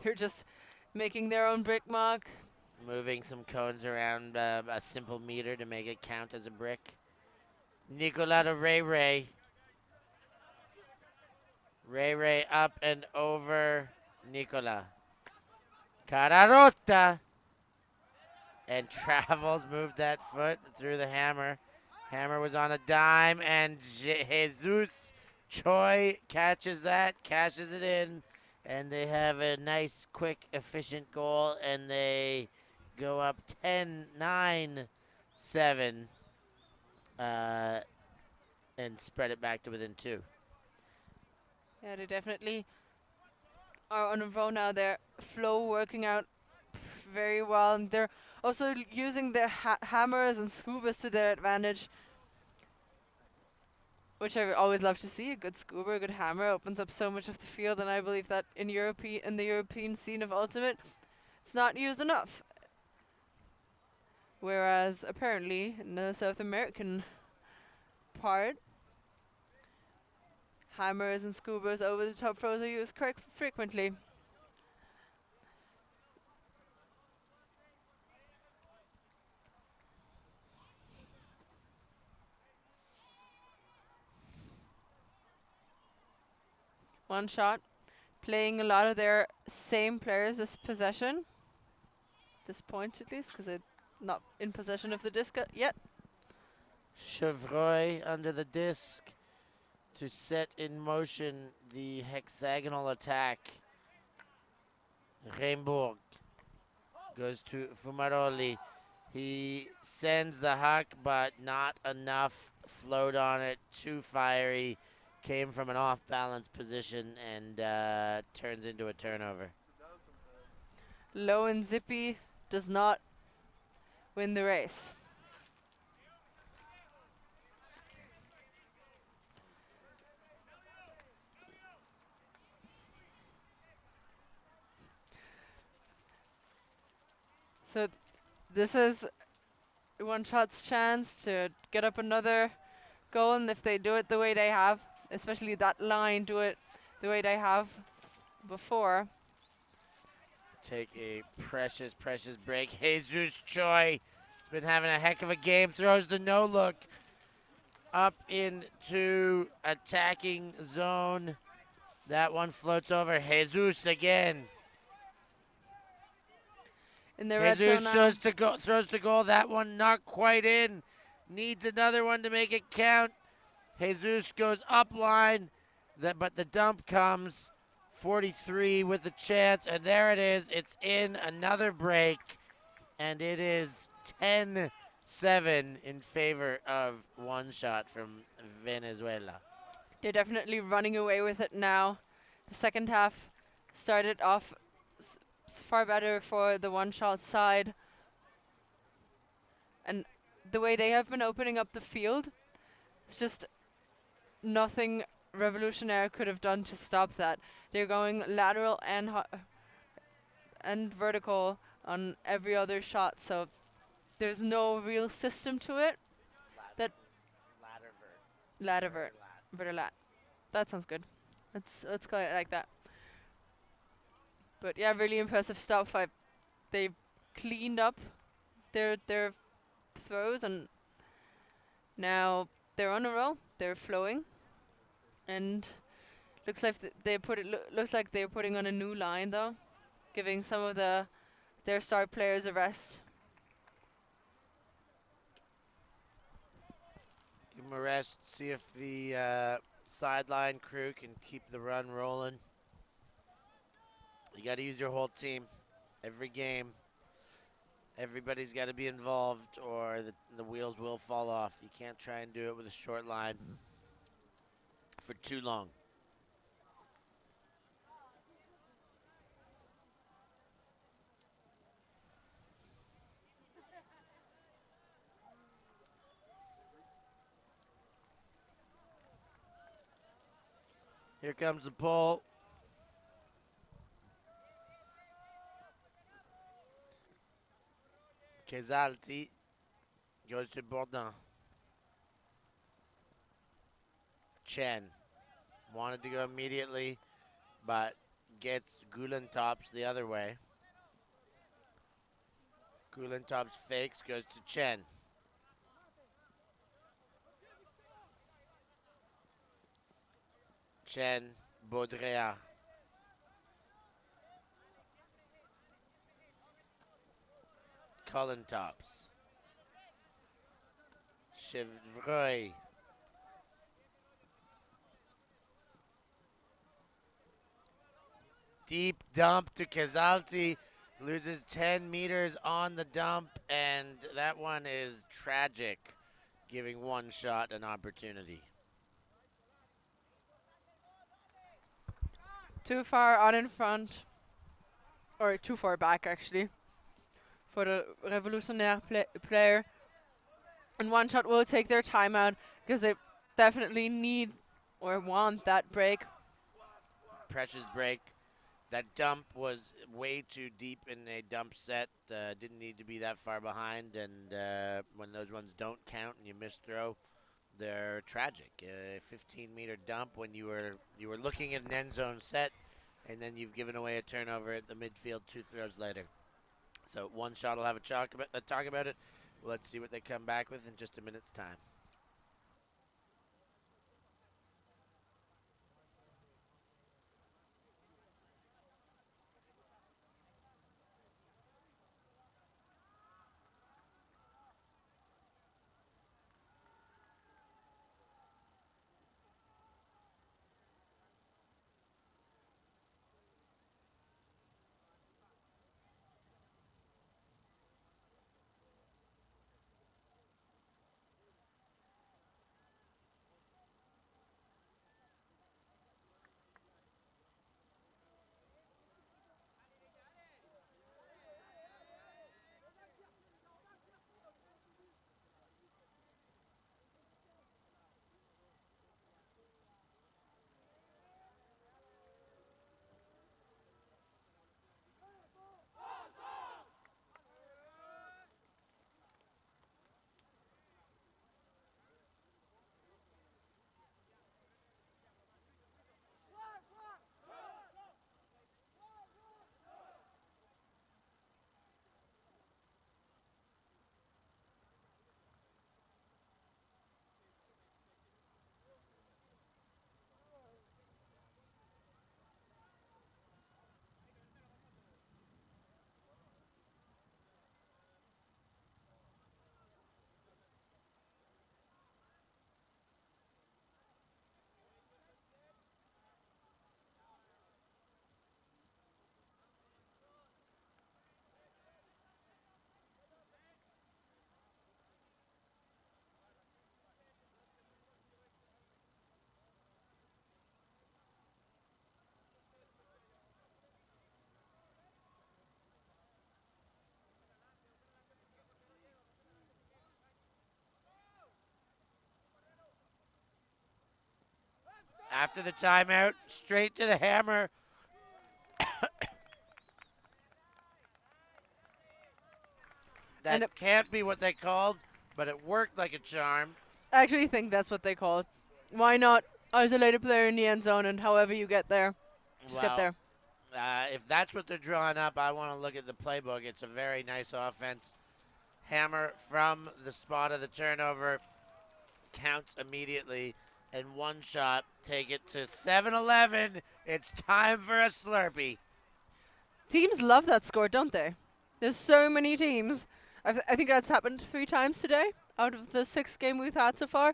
They're just making their own brick mark. Moving some cones around a simple meter to make it count as a brick. Nicola to Ray Ray. Ray Ray up and over Nicola. Cararota. And Travels moved that foot through the hammer. Hammer was on a dime, and Jesus Choi catches that, cashes it in, and they have a nice, quick, efficient goal, and they go up 10-9-7 and spread it back to within 2. Yeah, they definitely are on a roll now. Their flow working out very well, and they're also using their hammers and scubas to their advantage, which I always love to see. A good scuba, a good hammer opens up so much of the field, and I believe that in the European scene of Ultimate, it's not used enough. Whereas apparently in the South American part, hammers and scubas over the top throws are used quite frequently. One shot, playing a lot of their same players this possession. This point at least, because they're not in possession of the disc yet. Chevrolet under the disc to set in motion the hexagonal attack. Reimbourg goes to Fumaroli. He sends the huck, but not enough float on it. Too fiery. Came from an off-balance position and turns into a turnover. Low and zippy does not win the race. So this is One Shot's chance to get up another goal, and if they do it the way they have, especially that line, do it the way they have before. Take a precious, precious break. Jesus Choi has been having a heck of a game. Throws the no-look up into attacking zone. That one floats over. Jesus again. In the red zone now. Jesus throws to goal. That one not quite in. Needs another one to make it count. Jesus goes up line, but the dump comes. 43 with the chance, and there it is. It's in, another break, and it is 10-7 in favor of One Shot from Venezuela. They're definitely running away with it now. The second half started off far better for the One Shot side. And the way they have been opening up the field, it's just nothing Revolutionnaire could have done to stop that. They're going lateral and and vertical on every other shot, so there's no real system to it. That ladder vert, vertilat. That sounds good. Let's call it like that. But yeah, really impressive stuff. They've cleaned up their throws, and now they're on a roll. They're flowing, and looks like looks like they're putting on a new line though, giving some of their star players a rest. Give them a rest. See if the sideline crew can keep the run rolling. You got to use your whole team. Every game, everybody's got to be involved, or the wheels will fall off. You can't try and do it with a short line for too long. Here comes the pull. Casalti goes to Bourdin. Chen wanted to go immediately, but gets Gulentops the other way. Gulentops fakes, goes to Chen. Chen, Baudrillard. Cullentops. Chevreuil. Deep dump to Casalti. Loses 10 meters on the dump, and that one is tragic, giving one shot an opportunity. Too far on in front, or too far back actually, for the Revolutionnaire player. And one shot will take their timeout because they definitely need or want that break. Precious break. That dump was way too deep in a dump set. Didn't need to be that far behind, and when those ones don't count and you miss throw, they're tragic. 15-meter dump when you were looking at an end zone set, and then you've given away a turnover at the midfield 2 throws later. So one shot will have a talk about it. Let's see what they come back with in just a minute's time. After the timeout, straight to the hammer. And That can't be what they called, but it worked like a charm. I actually think that's what they call it. Why not isolate a player in the end zone and however you get there, just get there. If that's what they're drawing up, I want to look at the playbook. It's a very nice offense. Hammer from the spot of the turnover counts immediately, and one shot. Take it to 7-11. It's time for a Slurpee. Teams love that score, don't they? There's so many teams. I think that's happened 3 times today out of the 6 games we've had so far.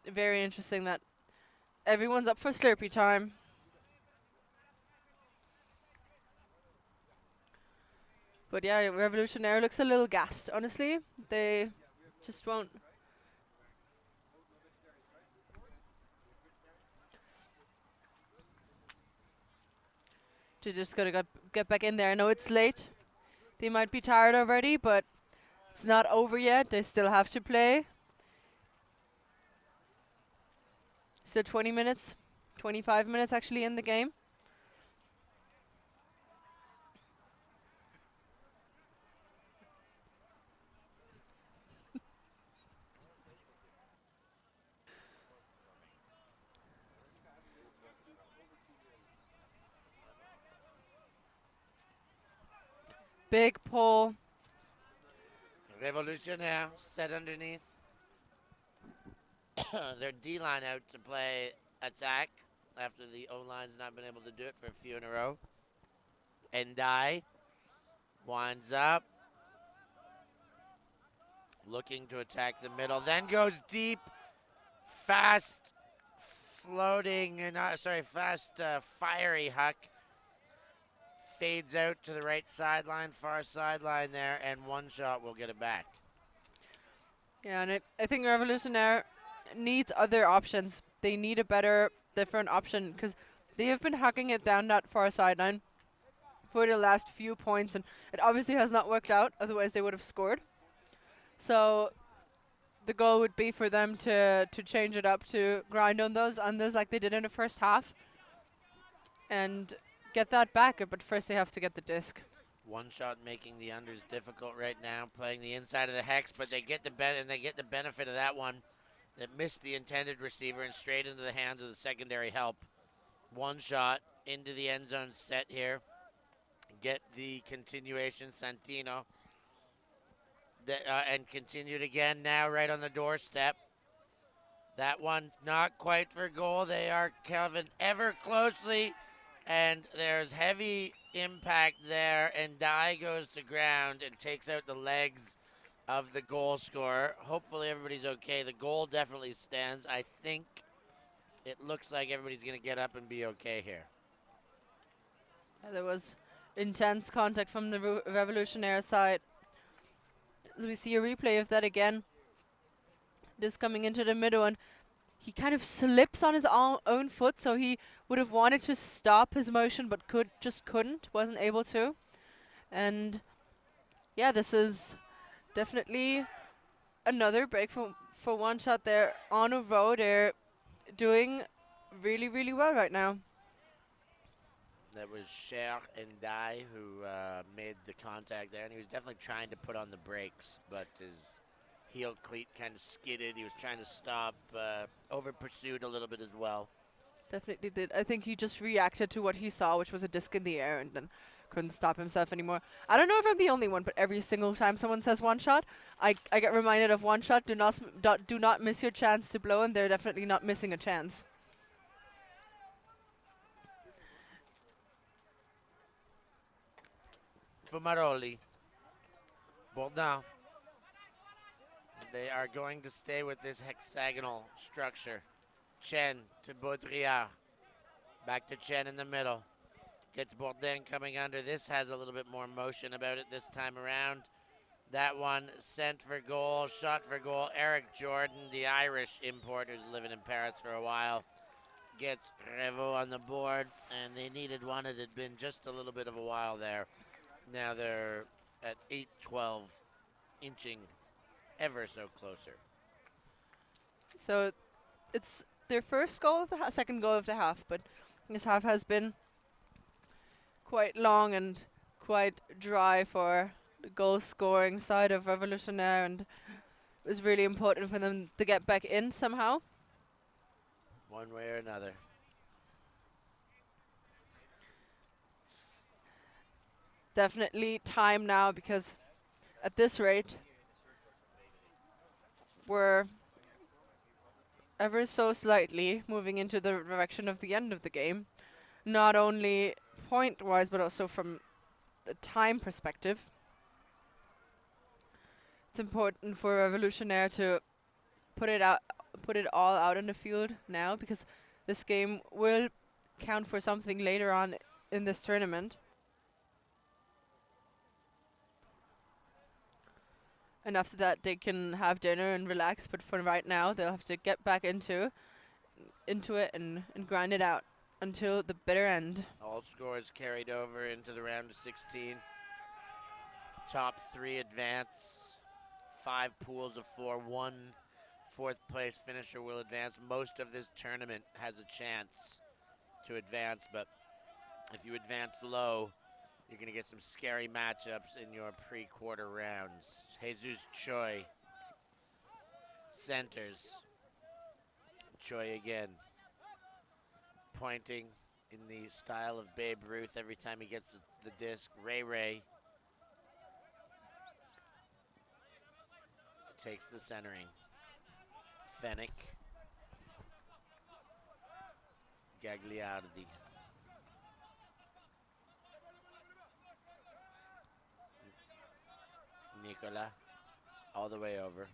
Very interesting that everyone's up for Slurpee time. But yeah, Revolutionary looks a little gassed, honestly. They just won't. They just gotta get back in there. I know it's late. They might be tired already, but it's not over yet. They still have to play. Still 20 minutes, 25 minutes actually in the game. Big pull. Revolutionnaire set underneath. Their D-line out to play attack after the O-line's not been able to do it for a few in a row. Endai winds up. Looking to attack the middle, then goes deep. Fast floating, fast fiery Huck. Fades out to the right sideline, far sideline there, and one shot will get it back. Yeah, and I think Revolutionnaire needs other options. They need a better, different option because they have been hucking it down that far sideline for the last few points, and it obviously has not worked out. Otherwise, they would have scored. So the goal would be for them to change it up, to grind on those unders like they did in the first half, and get that back. But first, they have to get the disc. One shot making the unders difficult right now, playing the inside of the hex, but they get the benefit of that one that missed the intended receiver and straight into the hands of the secondary help. One shot into the end zone set here. Get the continuation, Santino. And continued again now right on the doorstep. That one not quite for goal. They are coming ever closely, and there's heavy impact there, and Dye goes to ground and takes out the legs of the goal scorer. Hopefully everybody's okay. The goal definitely stands. I think it looks like everybody's going to get up and be okay here. There was intense contact from the Revolutionnaire side. So we see a replay of that again. This coming into the middle, and he kind of slips on his own foot, so he would have wanted to stop his motion, but wasn't able to. And yeah, this is definitely another break for one shot there on a row. They're doing really, really well right now. That was Cher and Dye who made the contact there, and he was definitely trying to put on the brakes, but his heel cleat kind of skidded. He was trying to stop, over pursued a little bit as well. Definitely did. I think he just reacted to what he saw, which was a disc in the air, and then couldn't stop himself anymore. I don't know if I'm the only one, but every single time someone says one shot, I get reminded of one shot. Do not miss your chance to blow, and they're definitely not missing a chance. Fumaroli. Bourdin. They are going to stay with this hexagonal structure. Chen to Baudrillard. Back to Chen in the middle. Gets Bourdin coming under. This has a little bit more motion about it this time around. That one sent for goal, shot for goal. Eric Jordan, the Irish import who's living in Paris for a while, gets Revo on the board, and they needed one. It had been just a little bit of a while there. Now they're at 8-12, inching ever so closer. So it's their first goal of the second goal of the half, but this half has been quite long and quite dry for the goal scoring side of Revolutionaire, and it was really important for them to get back in somehow. One way or another. Definitely time now, because at this rate we're ever so slightly moving into the direction of the end of the game, not only point wise but also from a time perspective. It's important for Revolutionaire to put it all out in the field now, because this game will count for something later on in this tournament. And after that, they can have dinner and relax. But for right now, they'll have to get back into it and grind it out until the bitter end. All scores carried over into the round of 16. Top 3 advance. 5 pools of 4. 1 fourth place finisher will advance. Most of this tournament has a chance to advance, but if you advance low, you're going to get some scary matchups in your pre-quarter rounds. Jesus Choi centers. Choi again, pointing in the style of Babe Ruth every time he gets the disc. Ray takes the centering. Fennick. Gagliardi. Nicola, all the way over.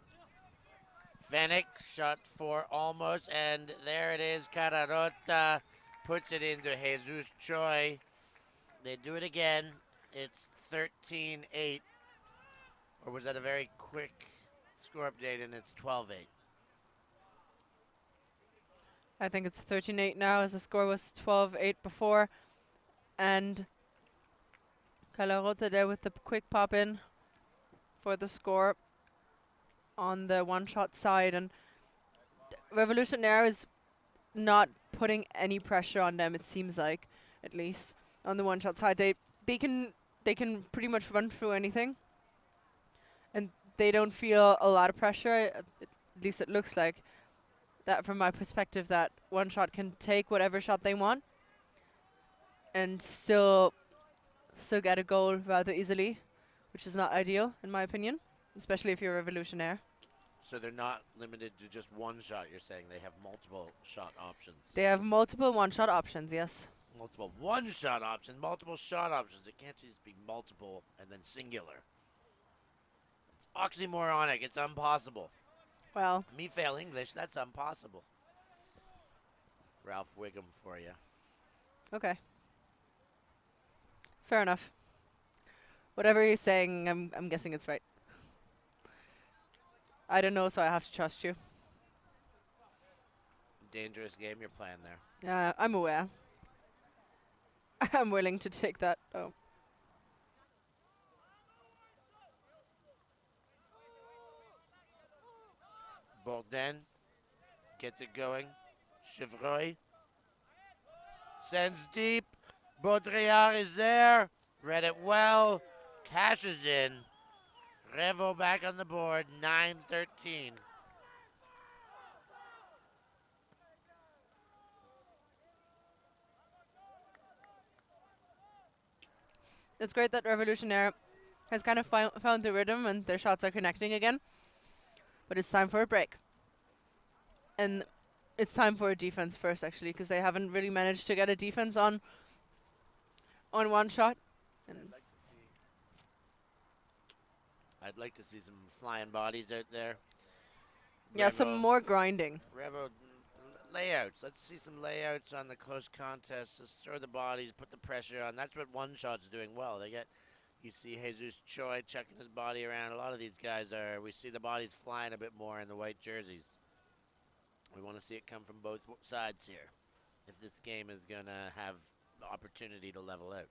Fennick, shot 4 almost, and there it is. Cararota puts it into Jesus Choi. They do it again. It's 13-8. Or was that a very quick score update, and it's 12-8? I think it's 13-8 now, as the score was 12-8 before. And Cararota there with the quick pop in for the score on the one-shot side, and Revolutionaire is not putting any pressure on them, it seems like, at least on the one-shot side. They can pretty much run through anything, and they don't feel a lot of pressure. At least it looks like that from my perspective, that one shot can take whatever shot they want and still get a goal rather easily, which is not ideal, in my opinion, especially if you're a Revolutionaire. So they're not limited to just one shot, you're saying they have multiple shot options. They have multiple one-shot options, yes. Multiple one-shot options, multiple shot options. It can't just be multiple and then singular. It's oxymoronic, it's impossible. Well, Me fail English, that's impossible. Ralph Wiggum for you. okay. Fair enough. Whatever you're saying, I'm guessing it's right. I don't know, so I have to trust you. Dangerous game you're playing there. Yeah, I'm aware. I'm willing to take that. Oh. Bourdain gets it going. Chevreuil sends deep. Baudrillard is there. Read it well. Cashes in. Revo back on the board. 9-13. It's great that Revolutionaire has kind of found the rhythm and their shots are connecting again. But it's time for a break. And it's time for a defense first, actually, because they haven't really managed to get a defense on one shot. And I'd like to see some flying bodies out there. yeah, Revo- some more grinding. Revo layouts. Let's see some layouts on the close contests. Let's throw the bodies, put the pressure on. That's what one shot's doing well. You see Jesus Choi chucking his body around. A lot of these guys we see the bodies flying a bit more in the white jerseys. We want to see it come from both sides here if this game is going to have the opportunity to level out.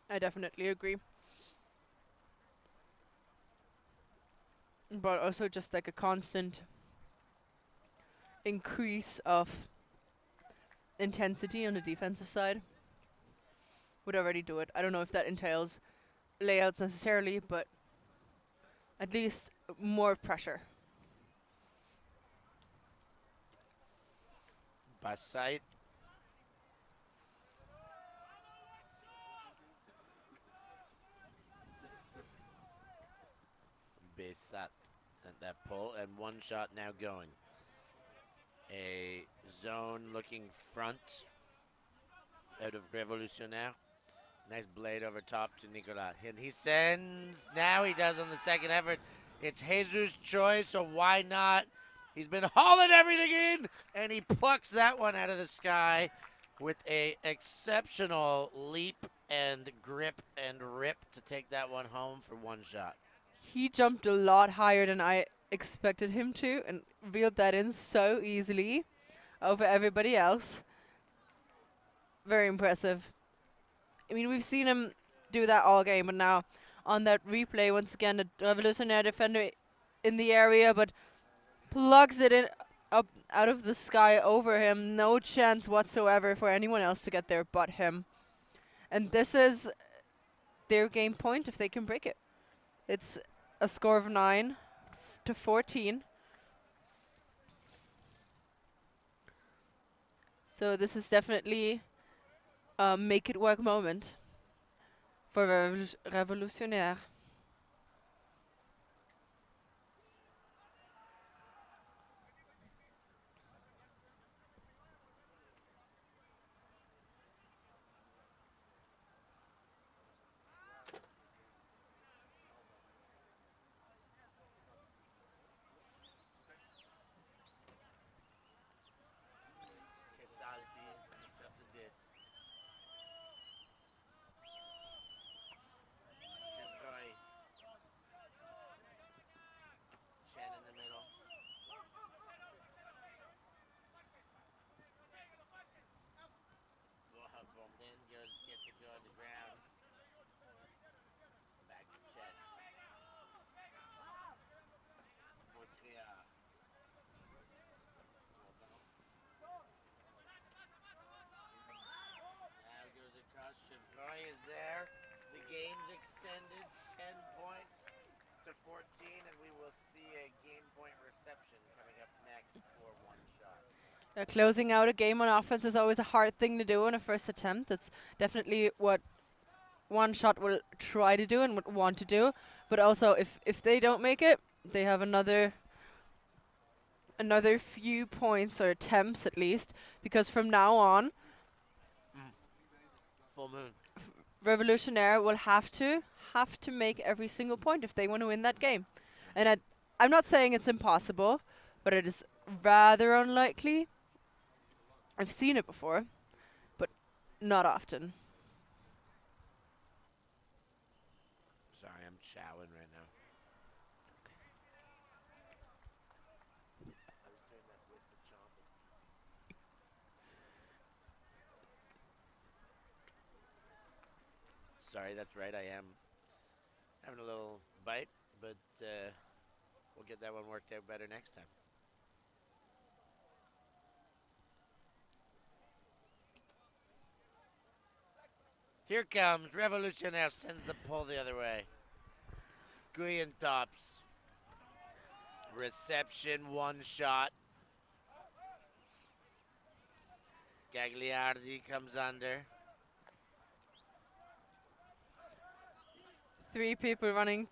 I definitely agree. But also just like a constant increase of intensity on the defensive side would already do it. I don't know if that entails layouts necessarily, but at least more pressure. Basite. Besat sent that pull, and one shot now going. A zone looking front out of Revolutionnaire. Nice blade over top to Nicola. And he sends, now he does on the second effort. It's Jesus' choice, so why not? He's been hauling everything in, and he plucks that one out of the sky with a exceptional leap and grip and rip to take that one home for one shot. He jumped a lot higher than I expected him to and reeled that in so easily over everybody else. Very impressive. I mean, we've seen him do that all game, but now on that replay, once again, the Revolutionnaire defender in the area, but plugs it in up out of the sky over him. No chance whatsoever for anyone else to get there but him. And this is their game point if they can break it. It's a score of 9-14. So this is definitely a make it work moment for Revolutionnaire. Is there. The game's extended 10 points to 14, and we will see a game point reception coming up next for one shot. Closing out a game on offense is always a hard thing to do in a first attempt. That's definitely what one shot will try to do and would want to do. But also, if they don't make it, they have another few points or attempts at least, because from now on, full moon. Revolutionnaire will have to make every single point if they want to win that game. And I'm not saying it's impossible, but it is rather unlikely. I've seen it before, but not often. Sorry, I'm chowing right now. Sorry, that's right. I am having a little bite, but we'll get that one worked out better next time. Here comes Revolutionnaire, sends the pull the other way. Guyen tops. Reception, one shot. Gagliardi comes under. 3 people running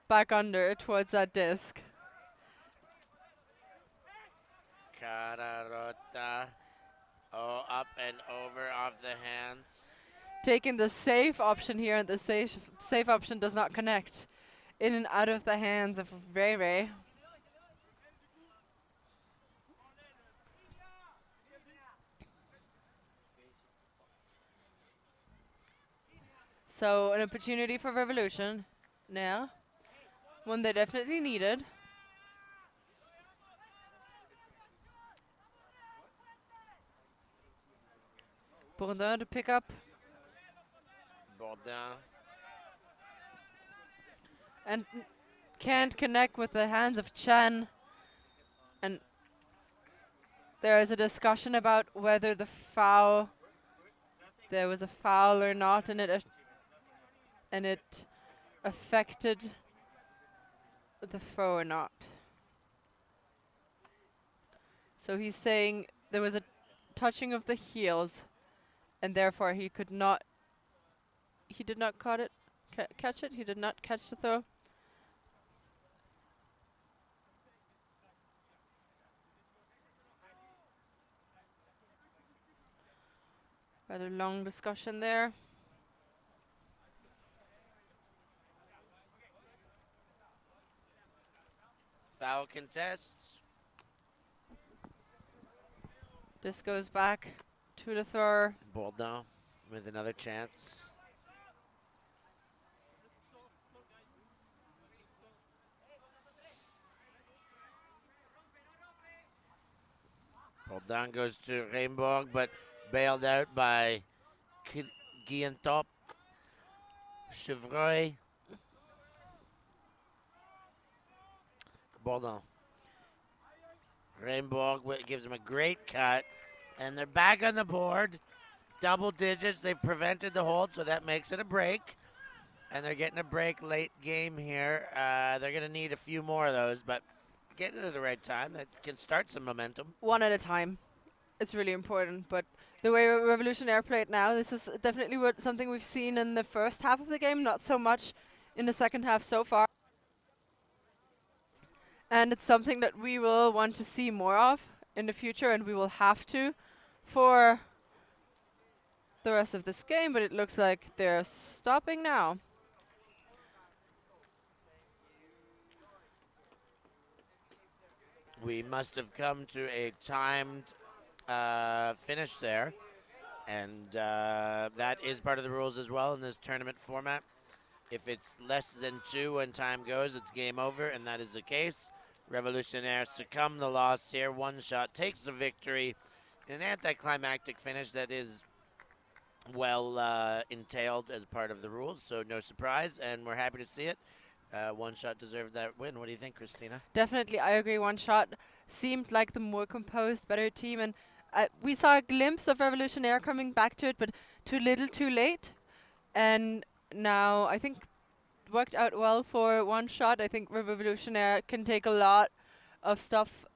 back under towards that disc. Cararota. Oh, up and over off the hands. Taking the safe option here, and the safe option does not connect. In and out of the hands of Ray. So an opportunity for Revolution now. One they definitely needed. Bourdin to pick up. Bourdin. And can't connect with the hands of Chen. And there is a discussion about whether there was a foul or not, and it affected the throw or not. So he's saying there was a touching of the heels, and therefore he did not catch it. He did not catch the throw. Rather long discussion there. Foul contests. This goes back to the thrower. Boldon with another chance. Boldon goes to Reimborg, but bailed out by Guillentop. Chevreuil. Boldon. Reimborg gives him a great cut. And they're back on the board. Double digits. They prevented the hold, so that makes it a break. And they're getting a break late game here. They're going to need a few more of those, but getting it at the right time. That can start some momentum. One at a time. It's really important, but the way Revolutionaire played now, this is definitely something we've seen in the first half of the game, not so much in the second half so far. And it's something that we will want to see more of in the future, and we will have to for the rest of this game, but it looks like they're stopping now. We must have come to a timed finish there, and that is part of the rules as well in this tournament format. If it's less than 2 when time goes, it's game over, and that is the case. Revolutionaire succumb the loss here. One shot takes the victory. An anticlimactic finish that is well entailed as part of the rules, so no surprise, and we're happy to see it. One shot deserved that win. What do you think, Christina? Definitely, I agree. One shot seemed like the more composed, better team, and we saw a glimpse of Revolutionaire coming back to it, but too little, too late. And now I think it worked out well for one shot. I think Revolutionaire can take a lot of stuff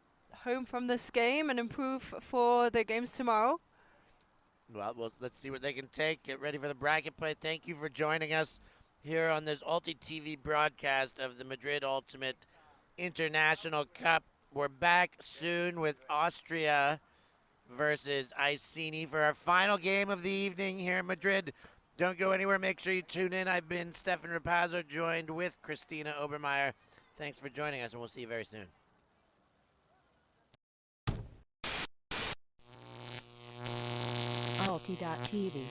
home from this game and improve for their games tomorrow. Well, let's see what they can take. Get ready for the bracket play. Thank you for joining us here on this Ulti TV broadcast of the Madrid Ultimate International Cup. We're back soon with Austria versus Iceni for our final game of the evening here in Madrid. Don't go anywhere. Make sure you tune in. I've been Stefan Rapazzo, joined with Christina Obermeier. Thanks for joining us, and we'll see you very soon. Ulti.tv